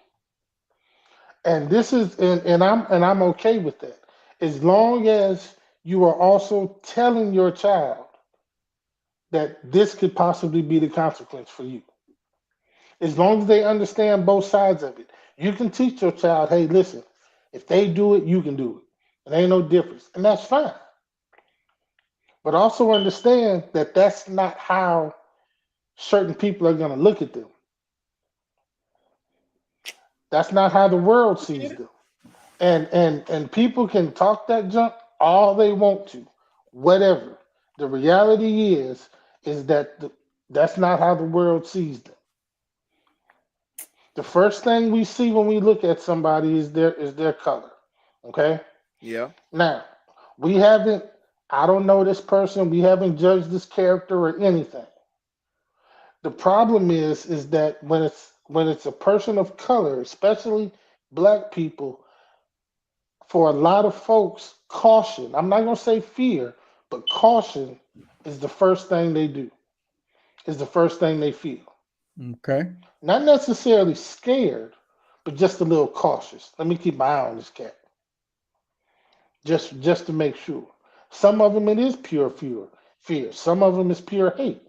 and this is and I'm okay with that, as long as you are also telling your child that this could possibly be the consequence for you. As long as they understand both sides of it, you can teach your child, hey, listen, if they do it, you can do it. It ain't no difference. And that's fine. But also understand that that's not how certain people are going to look at them. That's not how the world sees them. And people can talk that junk all they want to, whatever. The reality is that that's not how the world sees them. The first thing we see when we look at somebody is their color. Okay? Yeah. Now, I don't know this person, we haven't judged this character or anything. The problem is that when it's a person of color, especially black people, for a lot of folks, caution, I'm not gonna say fear, but caution is the first thing they do, is the first thing they feel. Okay. Not necessarily scared, but just a little cautious. Let me keep my eye on this cat. Just to make sure. Some of them it is pure fear. Some of them is pure hate.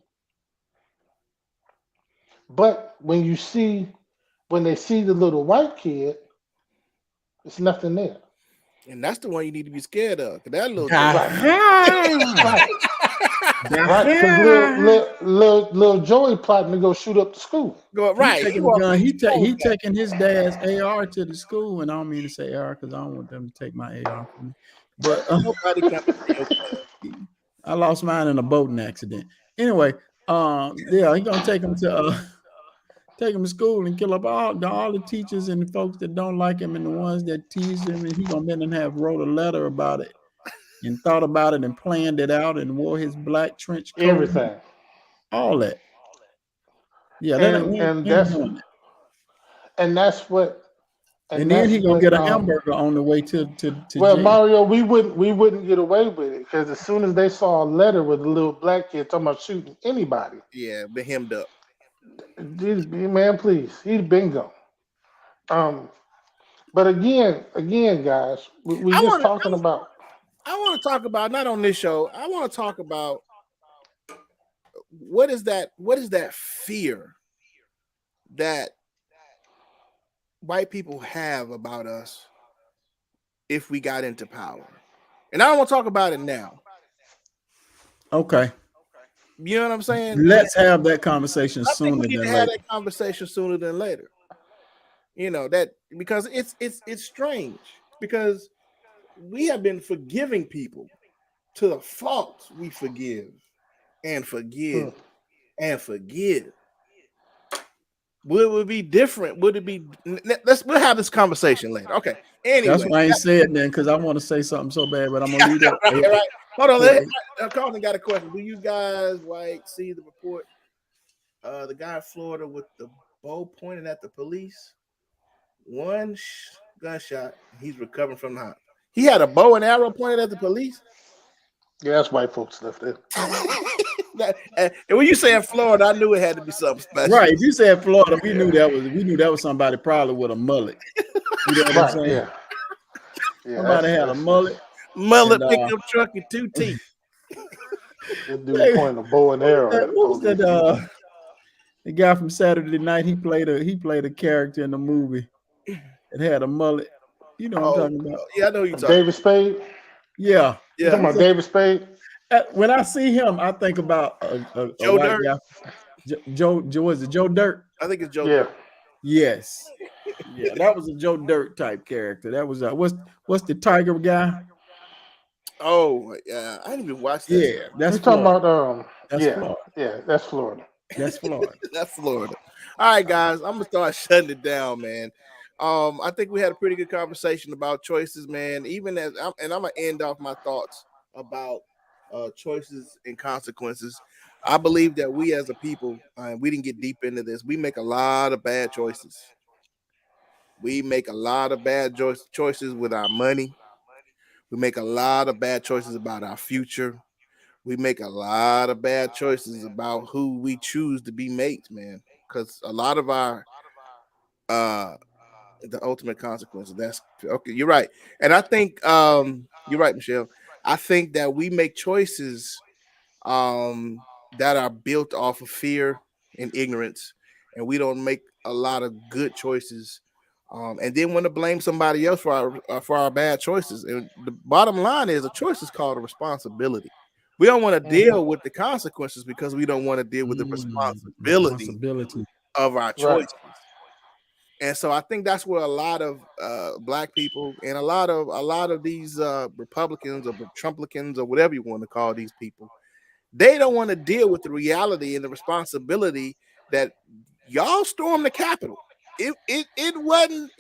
But when they see the little white kid, it's nothing there. And that's the one you need to be scared of. That little right. Because little Joey plotting to go shoot up the school. Right. He taking his dad's AR to the school, and I don't mean to say AR because I don't want them to take my AR from me. But Nobody coming to your club. I lost mine in a boating accident. Anyway, yeah, he gonna take him to school and kill up all the teachers and the folks that don't like him and the ones that tease him, and he gonna then have wrote a letter about it and thought about it and planned it out and wore his black trench coat, Everything. all that. Yeah, And that's what. And then he gonna get a hamburger on the way to well, jail. Mario, we wouldn't get away with it because as soon as they saw a letter with a little black kid talking about shooting anybody, Yeah, been hemmed up. Man, please, he's bingo. But again, guys, we just talking about. I want to talk about, not on this show. I want to talk about what is that fear that white people have about us if we got into power. And I don't want to talk about it now. Okay. You know what I'm saying? Let's have that conversation sooner than later. Have that conversation sooner than later. You know, that because it's strange because we have been forgiving people to the fault. We forgive and forgive and forgive. Would it be different? Would it be? We'll have this conversation later. Okay. Anyway, that's why I ain't said then because I want to say something so bad, but I'm gonna leave that. Right. Hold on. Carlton got a question. Do you guys see the report? The guy in Florida with the bow pointed at the police. One gunshot. He's recovering from the hospital. He had a bow and arrow pointed at the police. Yeah, that's white folks stuff there. And when you say in Florida, I knew it had to be something special. Right. If you said Florida, we knew that was somebody probably with a mullet. You know what I'm saying? Yeah. Somebody had a mullet. Pickup truck and 2 teeth. That dude pointing a bow and arrow. What was that? The guy from Saturday Night. He played a character in the movie. It had a mullet. You know what I'm talking about? Yeah, I know you talking. David Spade. Yeah. You talking about David Spade? When I see him, I think about Joe Dirt. Joe, was it Joe Dirt? I think it's Joe Dirt. Yes. Yeah, that was a Joe Dirt type character. That was what's the Tiger guy? Oh, yeah, I didn't even watch that. Yeah, that's talking about that's Florida. Yeah, that's Florida. That's Florida. That's Florida. All right, guys, I'm gonna start shutting it down, man. I think we had a pretty good conversation about choices, man. Even and I'm gonna end off my thoughts about choices and consequences. I believe that we as a people, we didn't get deep into this. We make a lot of bad choices. We make a lot of bad choices with our money. We make a lot of bad choices about our future. We make a lot of bad choices about who we choose to be mates, man. Because a lot of our the ultimate consequences. That's okay. You're right, and I think you're right, Michelle. I think that we make choices that are built off of fear and ignorance, and we don't make a lot of good choices. And then want to blame somebody else for our bad choices. And the bottom line is, a choice is called a responsibility. We don't want to deal with the consequences because we don't want to deal with the responsibility of our choices. Right. And so I think that's where a lot of black people and a lot of these Republicans or Trumplicans or whatever you want to call these people, they don't want to deal with the reality and the responsibility that y'all stormed the Capitol. It wasn't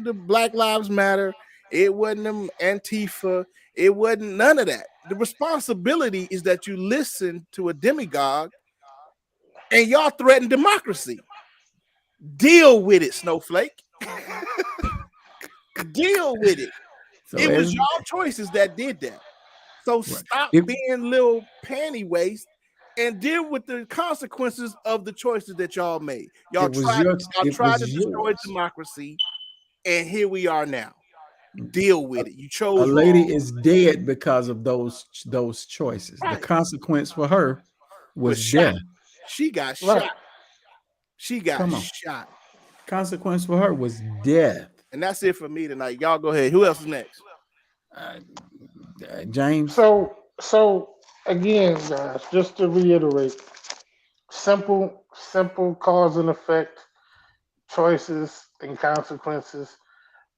the Black Lives Matter. It wasn't them Antifa. It wasn't none of that. The responsibility is that you listen to a demagogue and y'all threaten democracy. Deal with it, Snowflake. Deal with it. So it was y'all choices that did that. So stop being little panty waste and deal with the consequences of the choices that y'all made. Y'all tried to destroy democracy, and here we are now. Deal with it. You chose. A lady is dead because of those choices. Right. The consequence for her was death. She got shot. She got shot. Consequence for her was death. And that's it for me tonight. Y'all go ahead. Who else is next? James. So again, guys, just to reiterate, simple cause and effect, choices and consequences.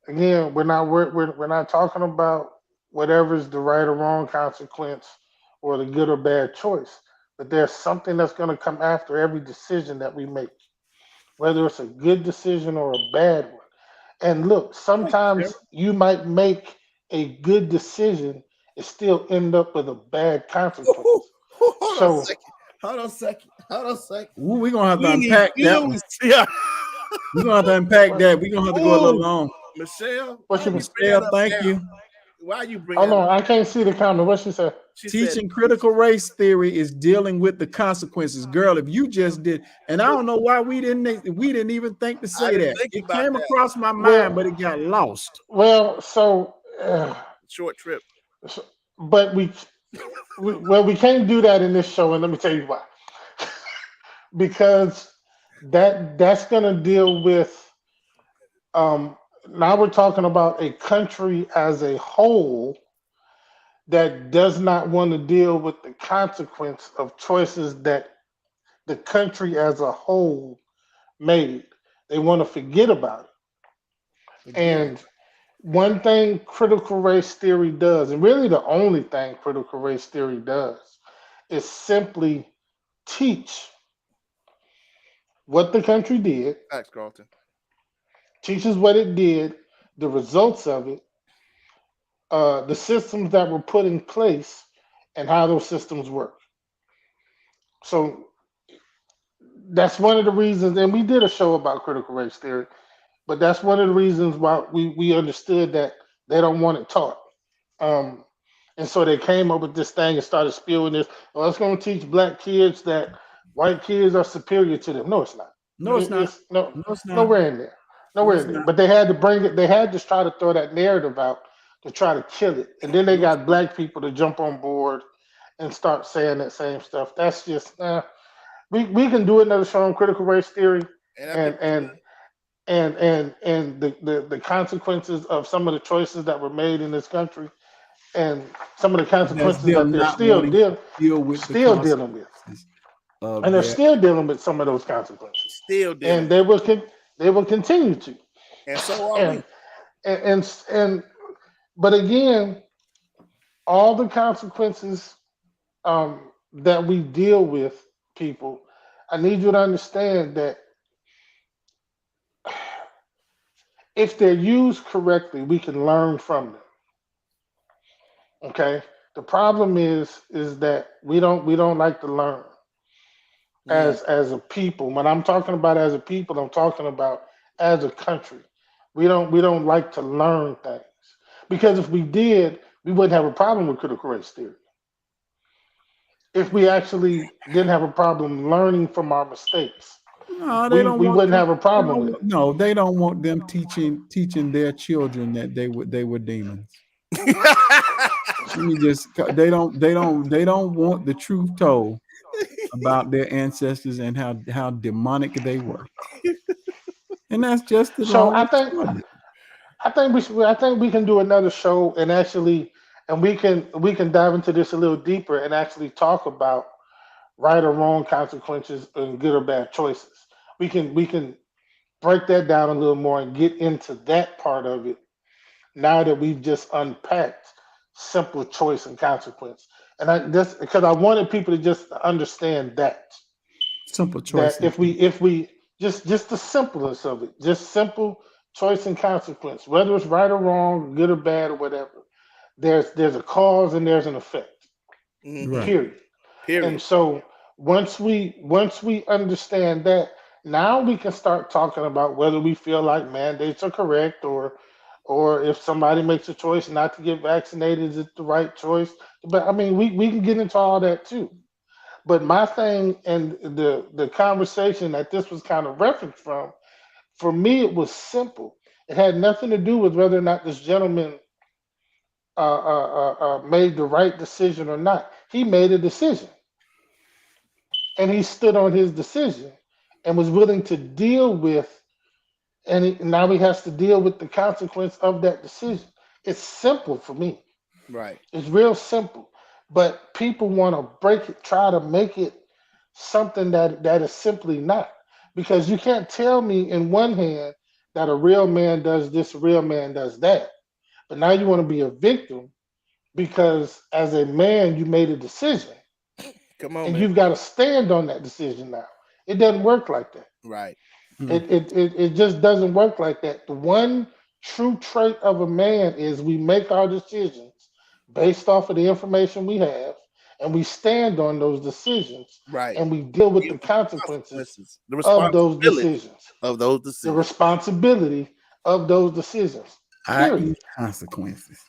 Again, we're not talking about whatever's the right or wrong consequence or the good or bad choice, but there's something that's going to come after every decision that we make, whether it's a good decision or a bad one. And look, Thank you, Sheriff. sometimes you might make a good decision and still end up with a bad consequence. Hold on a So second. Hold on a second. Hold on a second. Ooh, we're gonna have to We ain't unpack that deal one. with yeah. We're gonna have to unpack that. We're gonna have to go a little Oh, long. Michelle, what why you you mean? bring that Michelle, up thank now? you. Why you bring Hold that on, up? I can't see the comment. What she said? She said, Teaching critical race theory is dealing with the consequences. Girl, if you just did, and I don't know why we didn't even think to I say didn't that. think It about came that. across my mind, Well, but it got lost. so, Short trip. but we can't do that in this show, and let me tell you why. Because that's gonna deal with now we're talking about a country as a whole that does not want to deal with the consequence of choices that the country as a whole made. They want to forget about it. Again. And one thing critical race theory does, and really the only thing critical race theory does, is simply teach what the country did, Thanks, Carlton. teaches what it did, the results of it, the systems that were put in place, and how those systems work. So that's one of the reasons, and we did a show about critical race theory, but that's one of the reasons why we understood that they don't want it taught. Um, and so they came up with this thing and started spewing this. Well, it's going to teach black kids that white kids are superior to them. No, it's not. No, it's not. It's No, it's not. nowhere in there. No, Nowhere it's in there. not. But they had to bring it. They had to try to throw that narrative out to try to kill it. And then they No, it's got black people to jump on board and start saying that same stuff. That's just we can do another show on critical race theory And I and think and the consequences of some of the choices that were made in this country and some of the that's consequences that them they're not wanting to deal with the still dealing with, consequences of and they're their. still dealing with some of those consequences, still and dealing. they will continue to, And so are and we. and but again, all the consequences that we deal with, people, I need you to understand that if they're used correctly, we can learn from them. Okay. The problem is that we don't like to learn Mm. as a people. When I'm talking about as a people, I'm talking about as a country. We don't like to learn things because if we did, we wouldn't have a problem with critical race theory. If we actually didn't have a problem learning from our mistakes, No, they don't we want wouldn't them. have a They problem don't, with it. no, they don't want them teaching their children that they were demons. Let me just. They don't want the truth told about their ancestors and how demonic they were. And that's just the So long story. I think we can do another show and actually and we can dive into this a little deeper and actually talk about right or wrong consequences and good or bad choices. We can break that down a little more and get into that part of it now that we've just unpacked simple choice and consequence. And I just because I wanted people to just understand Simple choice. that if we just the simplest of it, just simple choice and consequence, whether it's right or wrong, good or bad or whatever, there's a cause and there's an effect. Mhm. Right. Period. And Period. so once we understand that, now we can start talking about whether we feel like mandates are correct or if somebody makes a choice not to get vaccinated, is it the right choice? But I mean, we can get into all that too. But my thing and the conversation that this was kind of referenced from, for me, it was simple. It had nothing to do with whether or not this gentleman made the right decision or not. He made a decision, and he stood on his decision, and was willing to deal with. And now he has to deal with the consequence of that decision. It's simple for me. Right. It's real simple, but people want to break it, try to make it something that is simply not. Because you can't tell me in one hand that a real man does this, a real man does that. But now you want to be a victim because as a man you made a decision Come on, and man. you've got to stand on that decision now. It doesn't work like that. Right. It just doesn't work like that. The one true trait of a man is we make our decisions based off of the information we have, and we stand on those decisions, Right. and we deal with Deal the with consequences the of those responsibility decisions. of those The decisions. responsibility of those decisions. I Period. eat consequences.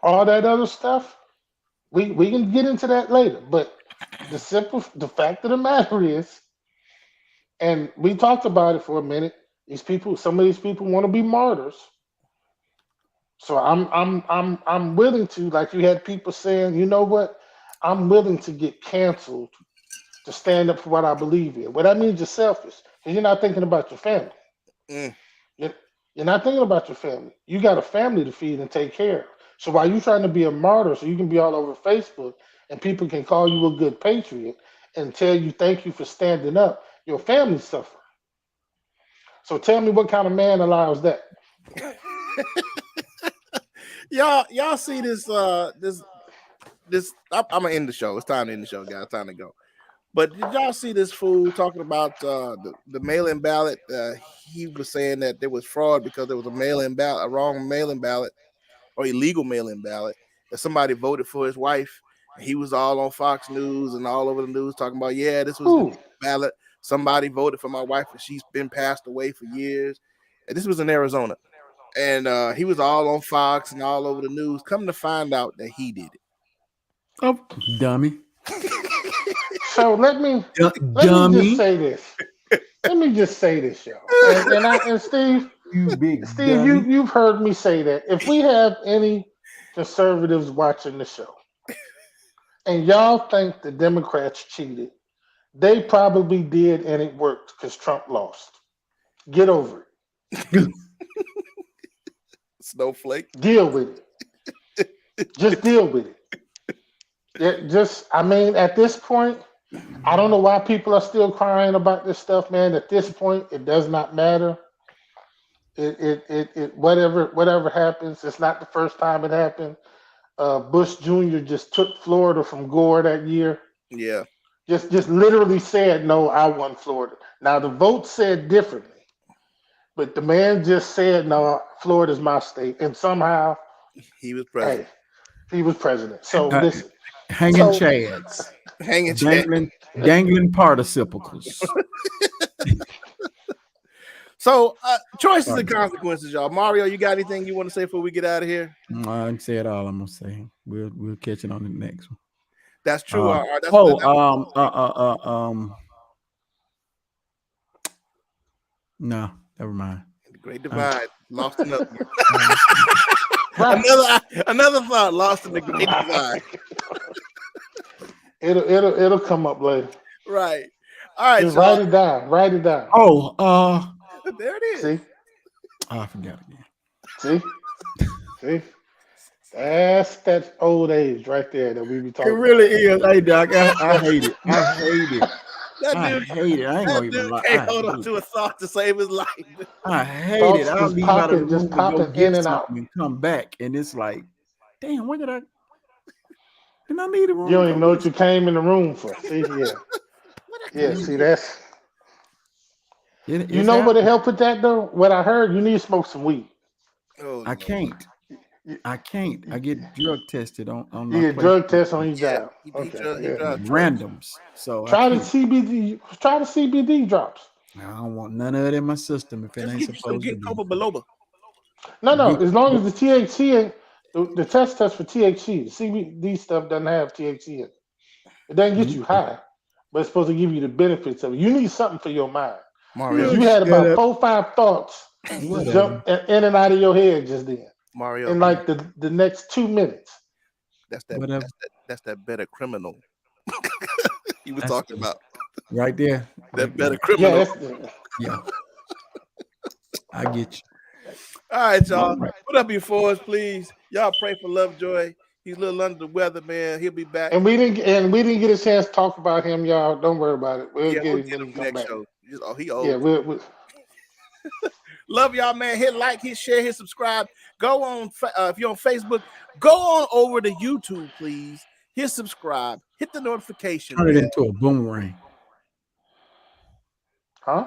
All that other stuff, we can get into that later. But the fact of the matter is, and we talked about it for a minute. Some of these people want to be martyrs. So I'm willing to, like you had people saying, you know what? I'm willing to get canceled to stand up for what I believe in. Well, that means you're selfish because you're not thinking about your family. Mm. You're not thinking about your family. You got a family to feed and take care of. So while you're trying to be a martyr, so you can be all over Facebook and people can call you a good patriot and tell you thank you for standing up, your family suffer. So tell me what kind of man allows that? Y'all see this I'm gonna end the show. It's time to end the show, guys. Time to go. But did y'all see this fool talking about the mail-in ballot? He was saying that there was fraud because there was a wrong mail-in ballot or illegal mail-in ballot that somebody voted for his wife. And he was all on Fox News and all over the news talking about, yeah, this was the ballot. Somebody voted for my wife and she's been passed away for years. And this was in Arizona. And he was all on Fox and all over the news. Come to find out that he did it. Oh, dummy. So let me just say this. Let me just say this, y'all. And Steve, you've heard me say that. If we have any conservatives watching the show, and y'all think the Democrats cheated, they probably did, and it worked because Trump lost. Get over it. Snowflake. Deal with it. Just deal with it. At this point, I don't know why people are still crying about this stuff, man. At this point, it does not matter. Whatever happens, it's not the first time it happened. Bush Jr. just took Florida from Gore that year. Yeah. Just literally said, no, I won Florida. Now the vote said differently, but the man just said, no, Florida's my state, and somehow he was president. Hey, he was president. So listen. Hanging chads. Dangling participles. So choices and consequences, y'all. Mario, you got anything you want to say before we get out of here? I didn't say it all. I'm gonna say we'll catch it on the next one. That's true. No, never mind. The Great Divide, lost in the another thought lost in the Great Divide. It'll come up later. Right. All right. Just write it down. Write it down. Oh, there it is. See? I forgot again. See? That's that old age right there that we be talking. It really is. Hey, Doc, I hate it. I hate it. That dude, I ain't gonna even lie. Can't hold on to a thought to save his life. I hate it. I'll leave out of the room just popping in and out and come back, and it's like, damn, where did I need a room? You don't even know what you came in the room for. See, yeah. See, that's. You know what to help with that though? What I heard, you need to smoke some weed. Oh, I can't. I get drug tested on you get drug tests on your job. Randoms. So try the CBD drops. I don't want none of it in my system if it ain't supposed to be. No. As long as the THC and the test for THC, the CBD stuff doesn't have THC in it. It doesn't get you high, but it's supposed to give you the benefits of it. You need something for your mind. Mario, you had about 4-5 thoughts jump in and out of your head just then. Mario, in like the next 2 minutes. That's that better criminal he was talking about. Right there. That better criminal. Yeah. I get you. All right, y'all. Put up your fours, please. Y'all pray for Lovejoy. He's a little under the weather, man. He'll be back. And we didn't get a chance to talk about him, y'all. Don't worry about it. We'll get him next show. He old. Yeah, Love y'all, man. Hit like, hit share, hit subscribe. Go on if you're on Facebook, go on over to YouTube, please. Hit subscribe, hit the notification. Turn it into a boomerang. Huh?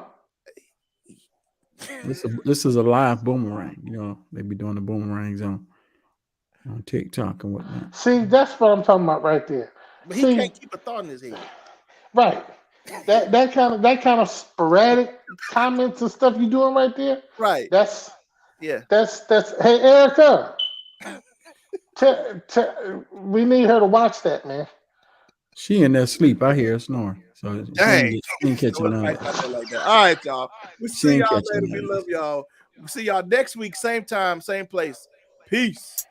This is a live boomerang. You know, they be doing the boomerangs on TikTok and whatnot. See, that's what I'm talking about right there. But he can't keep a thought in his head. Right. That kind of sporadic comments and stuff you doing right there. Right. That's hey Erica. We need her to watch that, man. She in there sleep. I hear her snoring. So she ain't catching none of that. Like that. All right, y'all. We'll see y'all later. We love y'all. We'll see y'all next week, same time, same place. Peace.